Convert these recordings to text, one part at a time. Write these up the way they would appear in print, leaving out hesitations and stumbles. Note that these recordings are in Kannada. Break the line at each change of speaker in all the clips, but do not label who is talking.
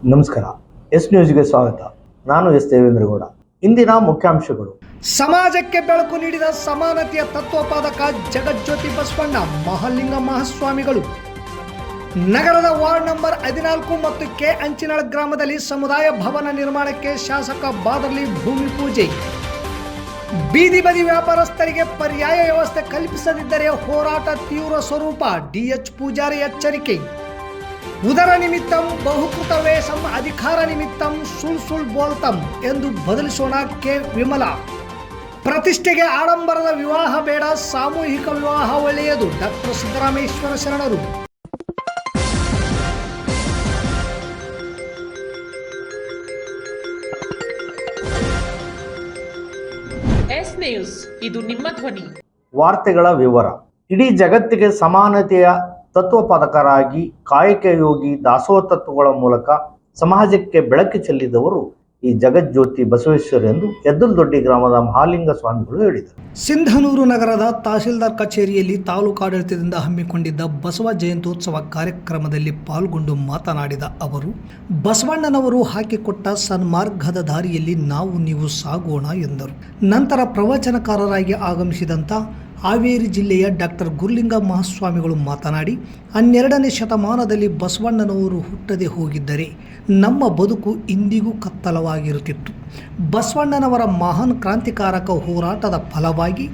ನಮಸ್ಕಾರ. ಎಸ್ ನ್ಯೂಸ್ಗೆ ಸ್ವಾಗತ. ನಾನು ಎಸ್ ದೇವೇಂದ್ರಗೌಡ. ಇಂದಿನ ಮುಖ್ಯಾಂಶಗಳು.
ಸಮಾಜಕ್ಕೆ ಬೆಳಕು ನೀಡಿದ ಸಮಾನತೆಯ ತತ್ವಪಾದಕ ಜಗಜ್ಯೋತಿ ಬಸವಣ್ಣ ಮಹಾಲಿಂಗ ಮಹಾಸ್ವಾಮಿಗಳು. ನಗರದ ವಾರ್ಡ್ ನಂಬರ್ 14 ಮತ್ತು ಕೆ ಅಂಚಿನಾಳ್ ಗ್ರಾಮದಲ್ಲಿ ಸಮುದಾಯ ಭವನ ನಿರ್ಮಾಣಕ್ಕೆ ಶಾಸಕ ಬಾದರ್ಲಿ ಭೂಮಿ ಪೂಜೆ. ಬೀದಿ ಬದಿ ವ್ಯಾಪಾರಸ್ಥರಿಗೆ ಪರ್ಯಾಯ ವ್ಯವಸ್ಥೆ ಕಲ್ಪಿಸದಿದ್ದರೆ ಹೋರಾಟ ತೀವ್ರ ಸ್ವರೂಪ, ಡಿಎಚ್ ಪೂಜಾರಿ ಎಚ್ಚರಿಕೆ. ಉದರ ನಿಮಿತ್ತಂ ಬಹುಕೃತ ವೇಷಂ ಅಧಿಕಾರ ನಿಮಿತ್ತಂ ಸುಳ್ ಬೋಲ್ತಂ ಎಂದು ಬದಲಿಸೋಣ ಕೆ ವಿಮಲಾ. ಪ್ರತಿಷ್ಠೆಗೆ ಆಡಂಬರದ ವಿವಾಹ ಬೇಡ, ಸಾಮೂಹಿಕ ವಿವಾಹ ಒಳ್ಳೆಯದು, ಡಾಕ್ಟರ್ ಸಿದ್ದರಾಮೇಶ್ವರ ಶರಣರು.
ಎಸ್ ನ್ಯೂಸ್, ಇದು ನಿಮ್ಮ ಧ್ವನಿ.
ವಾರ್ತೆಗಳ ವಿವರ. ಇಡೀ ಜಗತ್ತಿಗೆ ಸಮಾನತೆಯ ತತ್ವಪಾದಕರಾಗಿ ಕಾಯಕ ಯೋಗಿ ದಾಸೋಹ ತತ್ವಗಳ ಮೂಲಕ ಸಮಾಜಕ್ಕೆ ಬೆಳಕು ಚೆಲ್ಲಿದವರು ಈ ಜಗಜ್ಯೋತಿ ಬಸವೇಶ್ವರ ಎಂದು ಯದ್ದಲದೊಡ್ಡಿ ಗ್ರಾಮದ ಮಹಾಲಿಂಗ ಸ್ವಾಮಿಗಳು ಹೇಳಿದರು.
ಸಿಂಧನೂರು ನಗರದ ತಹಶೀಲ್ದಾರ್ ಕಚೇರಿಯಲ್ಲಿ ತಾಲೂಕಾಡಳಿತದಿಂದ ಹಮ್ಮಿಕೊಂಡಿದ್ದ ಬಸವ ಜಯಂತ್ಯೋತ್ಸವ ಕಾರ್ಯಕ್ರಮದಲ್ಲಿ ಪಾಲ್ಗೊಂಡು ಮಾತನಾಡಿದ ಅವರು, ಬಸವಣ್ಣನವರು ಹಾಕಿಕೊಟ್ಟ ಸನ್ಮಾರ್ಗದ ದಾರಿಯಲ್ಲಿ ನಾವು ನೀವು ಸಾಗೋಣ ಎಂದರು. ನಂತರ ಪ್ರವಚನಕಾರರಾಗಿ ಆಗಮಿಸಿದಂಥ ಹಾವೇರಿ ಜಿಲ್ಲೆಯ ಡಾಕ್ಟರ್ ಗುರುಲಿಂಗ ಮಹಾಸ್ವಾಮಿಗಳು ಮಾತನಾಡಿ, 12ನೇ ಶತಮಾನದಲ್ಲಿ ಬಸವಣ್ಣನವರು ಹುಟ್ಟದೆ ಹೋಗಿದ್ದರೆ ನಮ್ಮ ಬದುಕು ಇಂದಿಗೂ ಕತ್ತಲವಾಗಿರುತ್ತಿತ್ತು. ಬಸವಣ್ಣನವರ ಮಹಾನ್ ಕ್ರಾಂತಿಕಾರಕ ಹೋರಾಟದ ಫಲವಾಗಿ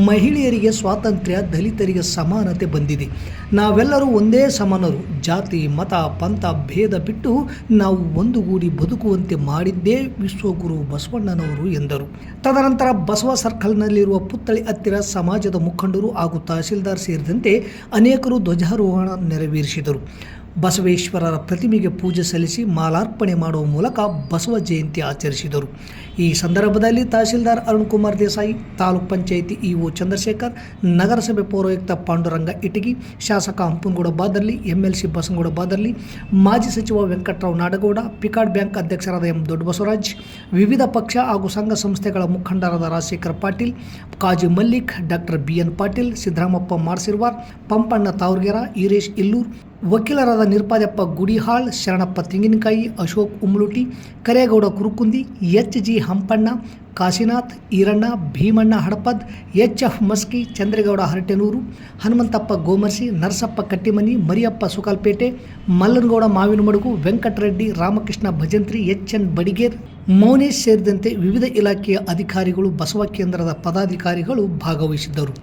ಮಹಿಳೆಯರಿಗೆ ಸ್ವಾತಂತ್ರ್ಯ, ದಲಿತರಿಗೆ ಸಮಾನತೆ ಬಂದಿದೆ. ನಾವೆಲ್ಲರೂ ಒಂದೇ ಸಮಾನರು. ಜಾತಿ, ಮತ, ಪಂಥ ಭೇದ ಬಿಟ್ಟು ನಾವು ಒಂದುಗೂಡಿ ಬದುಕುವಂತೆ ಮಾಡಿದ್ದೇ ವಿಶ್ವಗುರು ಬಸವಣ್ಣನವರು ಎಂದರು. ತದನಂತರ ಬಸವ ಸರ್ಕಲ್ನಲ್ಲಿರುವ ಪುತ್ಥಳಿ ಹತ್ತಿರ ಸಮಾಜದ ಮುಖಂಡರು ಹಾಗೂ ತಹಶೀಲ್ದಾರ್ ಸೇರಿದಂತೆ ಅನೇಕರು ಧ್ವಜಾರೋಹಣ ನೆರವೇರಿಸಿದರು. ಬಸವೇಶ್ವರರ ಪ್ರತಿಮೆಗೆ ಪೂಜೆ ಸಲ್ಲಿಸಿ ಮಾಲಾರ್ಪಣೆ ಮಾಡುವ ಮೂಲಕ ಬಸವ ಜಯಂತಿ ಆಚರಿಸಿದರು. ಈ ಸಂದರ್ಭದಲ್ಲಿ ತಹಶೀಲ್ದಾರ್ ಅರುಣ್ ಕುಮಾರ್ ದೇಸಾಯಿ, ತಾಲೂಕ್ ಪಂಚಾಯಿತಿ ಇಒ ಚಂದ್ರಶೇಖರ್, ನಗರಸಭೆ ಪೌರಾಯುಕ್ತ ಪಾಂಡುರಂಗ ಇಟಗಿ, ಶಾಸಕ ಹಂಪನಗೌಡ ಬಾದರ್ಲಿ, ಎಂಎಲ್ಸಿ ಬಸನಗೌಡ ಬಾದರ್ಲಿ, ಮಾಜಿ ಸಚಿವ ವೆಂಕಟರಾವ್ ನಾಡಗೌಡ, ಪಿಕಾರ್ಡ್ ಬ್ಯಾಂಕ್ ಅಧ್ಯಕ್ಷರಾದ ಎಂ ದೊಡ್ಡಬಸವರಾಜ್, ವಿವಿಧ ಪಕ್ಷ ಹಾಗೂ ಸಂಘ ಸಂಸ್ಥೆಗಳ ಮುಖಂಡರಾದ ರಾಜಶೇಖರ್ ಪಾಟೀಲ್, ಕಾಜಿ ಮಲ್ಲಿಕ್, ಡಾಕ್ಟರ್ ಬಿಎನ್ ಪಾಟೀಲ್, ಸಿದ್ದರಾಮಪ್ಪ ಮಾರ್ಸಿರ್ವಾರ್, ಪಂಪಣ್ಣ ತಾವರ್ಗೆರ, ಈರೇಶ್ ಇಲ್ಲೂರ್, ವಕೀಲರಾದ ನಿರ್ಪಾದಪ್ಪ ಗುಡಿಹಾಳ್, ಶರಣಪ್ಪ ತೆಂಗಿನಕಾಯಿ, ಅಶೋಕ್ ಉಮ್ಲುಟಿ, ಕರೇಗೌಡ ಕುರುಕುಂದಿ, ಎಚ್.ಜಿ. ಹಂಪಣ್ಣ, ಕಾಶಿನಾಥ್, ಈರಣ್ಣ, ಭೀಮಣ್ಣ ಹಡಪದ್, ಎಚ್.ಎಫ್. ಮಸ್ಕಿ, ಚಂದ್ರೇಗೌಡ ಹರಟೆನೂರು, ಹನುಮಂತಪ್ಪ ಗೋಮರ್ಸಿ, ನರಸಪ್ಪ ಕಟ್ಟಿಮನಿ, ಮರಿಯಪ್ಪ ಸುಕಾಲ್ಪೇಟೆ, ಮಲ್ಲನಗೌಡ ಮಾವಿನಮಡುಗು, ವೆಂಕಟರೆಡ್ಡಿ, ರಾಮಕೃಷ್ಣ ಭಜಂತ್ರಿ, ಎಚ್.ಎನ್. ಬಡಿಗೇರ್, ಮೌನೇಶ್ ಸೇರಿದಂತೆ ವಿವಿಧ ಇಲಾಖೆಯ ಅಧಿಕಾರಿಗಳು, ಬಸವ ಕೇಂದ್ರದ ಪದಾಧಿಕಾರಿಗಳು ಭಾಗವಹಿಸಿದ್ದರು.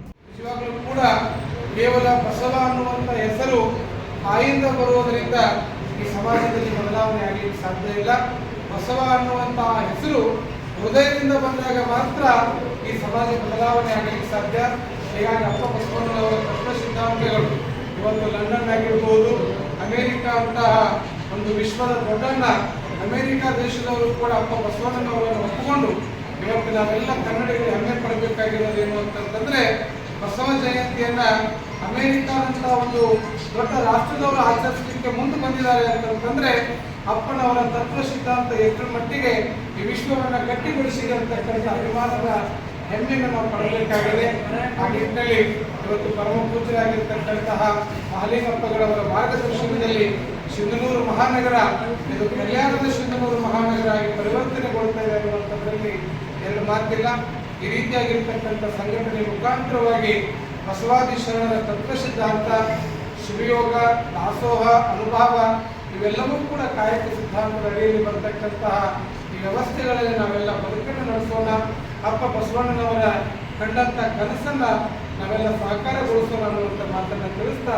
ಕೇವಲ ಬಸವ ಅನ್ನುವಂಥ ಹೆಸರು ಬಾಯಿಂದ ಬರುವುದರಿಂದ ಈ ಸಮಾಜದಲ್ಲಿ ಬದಲಾವಣೆ ಆಗಲಿಕ್ಕೆ ಸಾಧ್ಯ ಇಲ್ಲ. ಬಸವ ಅನ್ನುವಂತಹ ಹೆಸರು ಹೃದಯದಿಂದ ಬಂದಾಗ ಮಾತ್ರ ಈ ಸಮಾಜ ಬದಲಾವಣೆ ಆಗಲಿಕ್ಕೆ ಸಾಧ್ಯ. ಹೀಗಾಗಿ ಅಪ್ಪ ಬಸವಣ್ಣನವರ ತತ್ವ ಸಿದ್ಧಾಂತಗಳು ಇವತ್ತು ಲಂಡನ್ ಆಗಿರ್ಬೋದು, ಅಮೆರಿಕಾ ಅಂತಹ ಒಂದು ವಿಶ್ವದ ದೊಡ್ಡಣ್ಣ ಅಮೆರಿಕಾ ದೇಶದವರು ಕೂಡ ಅಪ್ಪ ಬಸವಣ್ಣನವರನ್ನು ಒಪ್ಪಿಕೊಂಡು ಇವತ್ತು ನಾವೆಲ್ಲ ಕನ್ನಡಿಗರಿಗೆ ಹೆಮ್ಮೆ ಪಡಬೇಕಾಗಿರೋದೇನು ಅಂತಂತಂದ್ರೆ, ಬಸವ ಜಯಂತಿಯನ್ನ ಅಮೆರಿಕಾದಂತ ಒಂದು ದೊಡ್ಡ ರಾಷ್ಟ್ರದವರು ಆಚರಿಸಲಿಕ್ಕೆ ಮುಂದೆ ಬಂದಿದ್ದಾರೆ ಅಂತಂದ್ರೆ ಅಪ್ಪನವರ ತತ್ವ ಸಿದ್ಧಾಂತ ಎಷ್ಟು ಮಟ್ಟಿಗೆ ಈ ವಿಶ್ವವನ್ನ ಗಟ್ಟಿಗೊಳಿಸಿದೆ ಅಂತಕ್ಕಂಥ ಅಭಿಮಾನದ ಹೆಮ್ಮೆಯನ್ನು ನಾವು ಪಡಬೇಕಾಗಿದೆ. ಆ ನಿಟ್ಟಿನಲ್ಲಿ ಇವತ್ತು ಪರಮ ಪೂಜ್ಯರಾಗಿರ್ತಕ್ಕಂತಹ ಮಹಾಲಿಂಗಪ್ಪಗಳವರ ಮಾರ್ಗದರ್ಶನದಲ್ಲಿ ಸಿಂಧನೂರು ಮಹಾನಗರ ಇದು ಕಲ್ಯಾಣದ ಸಿಂಧನೂರು ಮಹಾನಗರ ಆಗಿ ಪರಿವರ್ತನೆಗೊಳ್ತಾ ಇದೆ ಅನ್ನುವಂಥದ್ರಲ್ಲಿ ಎರಡು ಮಾತಿಲ್ಲ. ಈ ರೀತಿಯಾಗಿರ್ತಕ್ಕಂಥ ಸಂಘಟನೆ ಮುಖಾಂತರವಾಗಿ ಬಸವಾದಿ ಶರಣರ ತತ್ವ ಸಿದ್ಧಾಂತ, ಶಿವಯೋಗ, ದಾಸೋಹ, ಅನುಭವ ಇವೆಲ್ಲವೂ ಕೂಡ ಕಾಯಕ ಸಿದ್ಧಾಂತದ ಅಡಿಯಲ್ಲಿ ಬರತಕ್ಕಂತಹ ಈ ವ್ಯವಸ್ಥೆಗಳಲ್ಲಿ ನಾವೆಲ್ಲ ಬದುಕನ್ನು ನಡೆಸೋಣ. ಅಪ್ಪ ಬಸವಣ್ಣನವರ ಕಂಡಂತ ಕನಸನ್ನ ನಾವೆಲ್ಲ ಸಾಕಾರಗೊಳಿಸೋಣ ಅನ್ನುವಂಥ ಮಾತನ್ನು ತಿಳಿಸ್ತಾ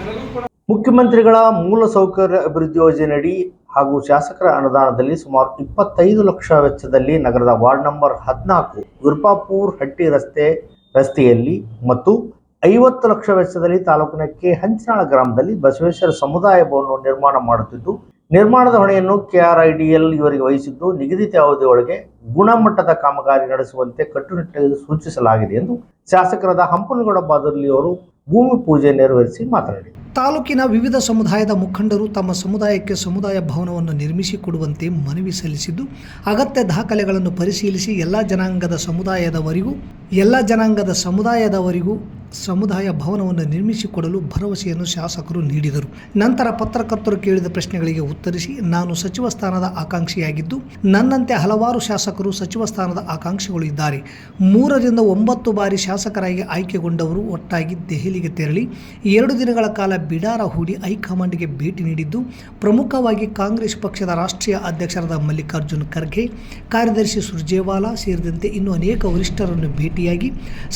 ನನಗೂ ಕೂಡ
ಮುಖ್ಯಮಂತ್ರಿಗಳ ಮೂಲಸೌಕರ್ಯ ಅಭಿವೃದ್ಧಿ ಯೋಜನೆಯಡಿ ಹಾಗೂ ಶಾಸಕರ ಅನುದಾನದಲ್ಲಿ ಸುಮಾರು 25 ಲಕ್ಷ ವೆಚ್ಚದಲ್ಲಿ ನಗರದ ವಾರ್ಡ್ ನಂಬರ್ 14 ಗುರ್ಪಾಪುರ್ ಹಟ್ಟಿ ರಸ್ತೆಯಲ್ಲಿ ಮತ್ತು 50 ಲಕ್ಷ ವೆಚ್ಚದಲ್ಲಿ ತಾಲೂಕಿನ ಕೆ ಹಂಚಿನಾಳ ಗ್ರಾಮದಲ್ಲಿ ಬಸವೇಶ್ವರ ಸಮುದಾಯ ಭವನ ನಿರ್ಮಾಣ ಮಾಡುತ್ತಿದ್ದು, ನಿರ್ಮಾಣದ ಹೊಣೆಯನ್ನು KRIDL ಇವರಿಗೆ ವಹಿಸಿದ್ದು, ನಿಗದಿತ ಅವಧಿಯೊಳಗೆ ಗುಣಮಟ್ಟದ ಕಾಮಗಾರಿ ನಡೆಸುವಂತೆ ಕಟ್ಟುನಿಟ್ಟಾಗಿ ಸೂಚಿಸಲಾಗಿದೆ ಎಂದು ಶಾಸಕರಾದ ಹಂಪನಗೌಡ ಬಾದರ್ಲಿ ಅವರು ಭೂಮಿ ಪೂಜೆ ನೆರವೇರಿಸಿ ಮಾತನಾಡಿದರು.
ತಾಲೂಕಿನ ವಿವಿಧ ಸಮುದಾಯದ ಮುಖಂಡರು ತಮ್ಮ ಸಮುದಾಯಕ್ಕೆ ಸಮುದಾಯ ಭವನವನ್ನು ನಿರ್ಮಿಸಿಕೊಡುವಂತೆ ಮನವಿ ಸಲ್ಲಿಸಿದ್ದು, ಅಗತ್ಯ ದಾಖಲೆಗಳನ್ನು ಪರಿಶೀಲಿಸಿ ಎಲ್ಲ ಜನಾಂಗದ ಸಮುದಾಯದವರಿಗೂ ಸಮುದಾಯ ಭವನವನ್ನು ನಿರ್ಮಿಸಿಕೊಡಲು ಭರವಸೆಯನ್ನು ಶಾಸಕರು ನೀಡಿದರು. ನಂತರ ಪತ್ರಕರ್ತರು ಕೇಳಿದ ಪ್ರಶ್ನೆಗಳಿಗೆ ಉತ್ತರಿಸಿ, ನಾನು ಸಚಿವ ಸ್ಥಾನದ ಆಕಾಂಕ್ಷಿಯಾಗಿದ್ದು ನನ್ನಂತೆ ಹಲವಾರು ಶಾಸಕರು ಸಚಿವ ಸ್ಥಾನದ ಆಕಾಂಕ್ಷಿಗಳು ಇದ್ದಾರೆ. 3 ರಿಂದ 9 ಬಾರಿ ಶಾಸಕರಾಗಿ ಆಯ್ಕೆಗೊಂಡವರು ಒಟ್ಟಾಗಿ ದೆಹಲಿಗೆ ತೆರಳಿ 2 ದಿನಗಳ ಕಾಲ ಬಿಡಾರ ಹೂಡಿ ಹೈಕಮಾಂಡ್ಗೆ ಭೇಟಿ ನೀಡಿದ್ದು, ಪ್ರಮುಖವಾಗಿ ಕಾಂಗ್ರೆಸ್ ಪಕ್ಷದ ರಾಷ್ಟ್ರೀಯ ಅಧ್ಯಕ್ಷರಾದ ಮಲ್ಲಿಕಾರ್ಜುನ್ ಖರ್ಗೆ, ಕಾರ್ಯದರ್ಶಿ ಸುರ್ಜೇವಾಲಾ ಸೇರಿದಂತೆ ಇನ್ನೂ ಅನೇಕ ವರಿಷ್ಠರನ್ನು ಭೇಟಿಯಾಗಿ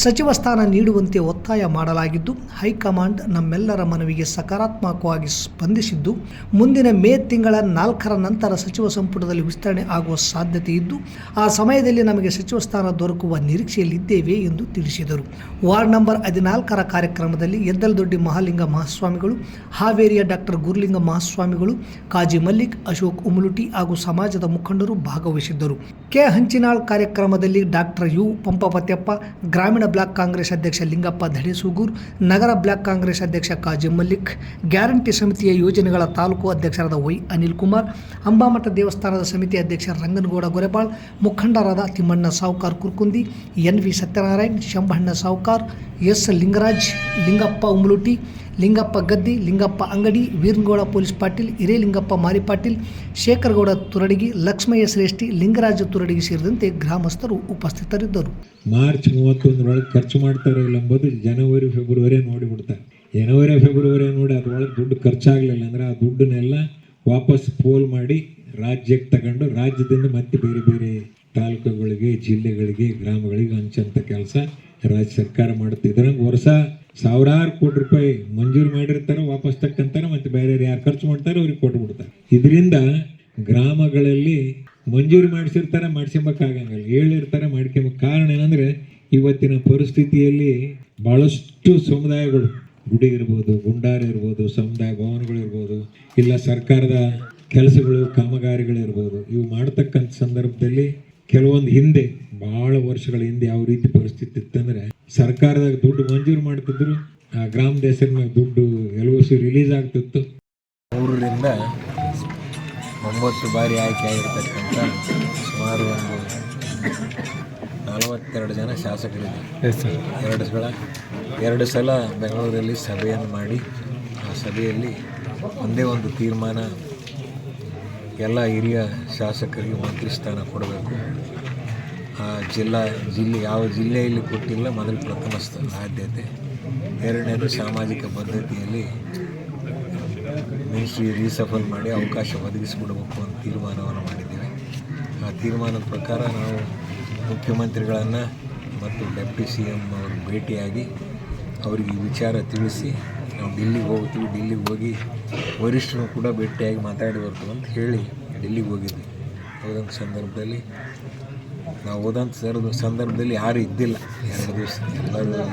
ಸಚಿವ ಸ್ಥಾನ ನೀಡುವಂತೆ ಒತ್ತಾಯ ಮಾಡಲಾಗಿದ್ದು, ಹೈಕಮಾಂಡ್ ನಮ್ಮೆಲ್ಲರ ಮನವಿಗೆ ಸಕಾರಾತ್ಮಕವಾಗಿ ಸ್ಪಂದಿಸಿದ್ದು, ಮುಂದಿನ ಮೇ ತಿಂಗಳ 4ರ ನಂತರ ಸಚಿವ ಸಂಪುಟದಲ್ಲಿ ವಿಸ್ತರಣೆ ಆಗುವ ಸಾಧ್ಯತೆ ಇದ್ದು, ಆ ಸಮಯದಲ್ಲಿ ನಮಗೆ ಸಚಿವ ಸ್ಥಾನ ದೊರಕುವ ನಿರೀಕ್ಷೆಯಲ್ಲಿದ್ದೇವೆ ಎಂದು ತಿಳಿಸಿದರು. ವಾರ್ಡ್ ನಂಬರ್ 14ರ ಕಾರ್ಯಕ್ರಮದಲ್ಲಿ ಎದ್ದಲದೊಡ್ಡಿ ಮಹಾಲಿಂಗ ಮಹಾಸ್ವಾಮಿಗಳು, ಹಾವೇರಿಯ ಡಾಕ್ಟರ್ ಗುರುಲಿಂಗ ಮಹಾಸ್ವಾಮಿಗಳು, ಕಾಜಿ ಮಲ್ಲಿಕ್, ಅಶೋಕ್ ಉಮಲುಟಿ ಹಾಗೂ ಸಮಾಜದ ಮುಖಂಡರು ಭಾಗವಹಿಸಿದ್ದರು. ಕೆ ಹಂಚಿನಾಳ್ ಕಾರ್ಯಕ್ರಮದಲ್ಲಿ ಡಾಕ್ಟರ್ ಯು ಪಂಪಪತ್ಯಪ್ಪ, ಗ್ರಾಮೀಣ ಬ್ಲಾಕ್ ಕಾಂಗ್ರೆಸ್ ಅಧ್ಯಕ್ಷ ಲಿಂಗಪ್ಪ ಧಡೇಸೂಗೂರ್, ನಗರ ಬ್ಲಾಕ್ ಕಾಂಗ್ರೆಸ್ ಅಧ್ಯಕ್ಷ ಕಾಜಿ ಮಲ್ಲಿಕ್, ಗ್ಯಾರಂಟಿ ಸಮಿತಿಯ ಯೋಜನೆಗಳ ತಾಲೂಕು ಅಧ್ಯಕ್ಷರಾದ ವೈ ಅನಿಲ್ ಕುಮಾರ್, ಅಂಬಾಮಠ ದೇವಸ್ಥಾನದ ಸಮಿತಿ ಅಧ್ಯಕ್ಷ ರಂಗನಗೌಡ ಗೊರೆಬಾಳ್, ಮುಖಂಡರಾದ ತಿಮ್ಮಣ್ಣ ಸಾವುಕಾರ್ ಕುರ್ಕುಂದಿ, ಎನ್.ವಿ. ಸತ್ಯನಾರಾಯಣ್, ಶಂಭಣ್ಣ ಸಾವುಕಾರ್, ಎಸ್ ಲಿಂಗರಾಜ್, ಲಿಂಗಪ್ಪ ಉಮಲುಟಿ, ಲಿಂಗಪ್ಪ ಗದ್ದಿ, ಲಿಂಗಪ್ಪ ಅಂಗಡಿ, ವೀರನಗೌಡ ಪೊಲೀಸ್ ಪಾಟೀಲ್, ಹಿರೇಲಿಂಗಪ್ಪ ಮಾರಿಪಾಟೀಲ್, ಶೇಖರಗೌಡ ತುರಡಿಗಿ, ಲಕ್ಷ್ಮಯ್ಯ ಶ್ರೇಷ್ಠಿ, ಲಿಂಗರಾಜ ತುರಡಿಗಿ ಸೇರಿದಂತೆ ಗ್ರಾಮಸ್ಥರು ಉಪಸ್ಥಿತರಿದ್ದರು.
ಮಾರ್ಚ್ 31ರೊಳಗೆ ಖರ್ಚು ಮಾಡ್ತಾರೋ ಇಲ್ಲ ಎಂಬುದು ಜನವರಿ ಫೆಬ್ರವರಿ ನೋಡಿಬಿಡ್ತಾರೆ. ಜನವರಿ ಫೆಬ್ರವರಿ ನೋಡಿ ಅದರೊಳಗೆ ದುಡ್ಡು ಖರ್ಚಾಗಲಿಲ್ಲ ಅಂದರೆ ಆ ದುಡ್ಡನ್ನೆಲ್ಲ ವಾಪಸ್ ಪೋಲ್ ಮಾಡಿ ರಾಜ್ಯಕ್ಕೆ ತಗೊಂಡು ರಾಜ್ಯದಿಂದ ಮತ್ತೆ ಬೇರೆ ಬೇರೆ ತಾಲೂಕುಗಳಿಗೆ, ಜಿಲ್ಲೆಗಳಿಗೆ, ಗ್ರಾಮಗಳಿಗೆ ಹಂಚಂಥ ಕೆಲಸ ರಾಜ್ಯ ಸರ್ಕಾರ ಮಾಡುತ್ತೆ. ಇದರಂಗೆ ವರ್ಷ ಸಾವಿರಾರು ಕೋಟಿ ರೂಪಾಯಿ ಮಂಜೂರು ಮಾಡಿರ್ತಾರೆ, ವಾಪಸ್ ತಕ್ಕಂತಾರೆ, ಮತ್ತು ಬೇರೆ ಯಾರು ಖರ್ಚು ಮಾಡ್ತಾರೆ ಅವ್ರಿಗೆ ಕೊಟ್ಬಿಡ್ತಾರೆ. ಇದರಿಂದ ಗ್ರಾಮಗಳಲ್ಲಿ ಮಂಜೂರು ಮಾಡಿಸಿರ್ತಾರೆ, ಮಾಡಿಸ್ಕೊಂಬಕ್ಕಾಗಂಗಿಲ್ಲ, ಹೇಳಿರ್ತಾರೆ, ಮಾಡ್ಕೊಂಬ. ಕಾರಣ ಏನಂದರೆ ಇವತ್ತಿನ ಪರಿಸ್ಥಿತಿಯಲ್ಲಿ ಭಾಳಷ್ಟು ಸಮುದಾಯಗಳು, ಗುಡಿ ಇರ್ಬೋದು, ಗುಂಡಾರ ಇರ್ಬೋದು, ಸಮುದಾಯ ಭವನಗಳಿರ್ಬೋದು, ಇಲ್ಲ ಸರ್ಕಾರದ ಕೆಲಸಗಳು, ಕಾಮಗಾರಿಗಳಿರ್ಬೋದು, ಇವು ಮಾಡ್ತಕ್ಕಂಥ ಸಂದರ್ಭದಲ್ಲಿ ಕೆಲವೊಂದು ಹಿಂದೆ ಭಾಳ ವರ್ಷಗಳ ಹಿಂದೆ ಯಾವ ರೀತಿ ಪರಿಸ್ಥಿತಿ ಇತ್ತಂದರೆ ಸರ್ಕಾರದಾಗ ದುಡ್ಡು ಮಂಜೂರು ಮಾಡ್ತಿದ್ರು, ಆ ಗ್ರಾಮದ ಹೆಸರಿನ ಮೇಲೆ ದುಡ್ಡು LOC ರಿಲೀಸ್ ಆಗ್ತಿತ್ತು.
3 ರಿಂದ 9 ಬಾರಿ ಆಯ್ಕೆ ಆಗಿರ್ತಕ್ಕಂಥ ಸುಮಾರು ಒಂದು 42 ಜನ ಶಾಸಕರಿದ್ದಾರೆ. 2 ಸಲ ಬೆಂಗಳೂರಲ್ಲಿ ಸಭೆಯನ್ನು ಮಾಡಿ ಆ ಸಭೆಯಲ್ಲಿ ಒಂದೇ ಒಂದು ತೀರ್ಮಾನ, ಎಲ್ಲ ಹಿರಿಯ ಶಾಸಕರಿಗೆ ಮಂತ್ರಿ ಸ್ಥಾನ ಕೊಡಬೇಕು. ಆ ಯಾವ ಜಿಲ್ಲೆಯಲ್ಲಿ ಕೊಟ್ಟಿಲ್ಲ, ಮೊದಲು ಪ್ರಥಮ ಆದ್ಯತೆ. 2ನೇದು ಸಾಮಾಜಿಕ ಪದ್ಧತಿಯಲ್ಲಿ ಮಿನಿಸ್ಟ್ರಿ ರೀಸಫಲ್ ಮಾಡಿ ಅವಕಾಶ ಒದಗಿಸಿಕೊಡಬೇಕು ಅಂತ ತೀರ್ಮಾನವನ್ನು ಮಾಡಿದ್ದೇವೆ. ಆ ತೀರ್ಮಾನದ ಪ್ರಕಾರ ನಾವು ಮುಖ್ಯಮಂತ್ರಿಗಳನ್ನು ಮತ್ತು ಡೆಪ್ಟಿ CM ಅವರು ಭೇಟಿಯಾಗಿ ಅವರಿಗೆ ಈ ವಿಚಾರ ತಿಳಿಸಿ ನಾವು ಡಿಲ್ಲಿಗೆ ಹೋಗ್ತೀವಿ, ಡಿಲ್ಲಿಗೆ ಹೋಗಿ ವರಿಷ್ಠರು ಕೂಡ ಭೇಟಿಯಾಗಿ ಮಾತಾಡಿ ಬರ್ತೀವಿ ಅಂತ ಹೇಳಿ ಡೆಲ್ಲಿಗೆ ಹೋಗಿದ್ವಿ. ಹೋದಂಥ ಸಂದರ್ಭದಲ್ಲಿ ಯಾರೂ ಇದ್ದಿಲ್ಲ. 2 ದಿವಸ ಎಲ್ಲರೂ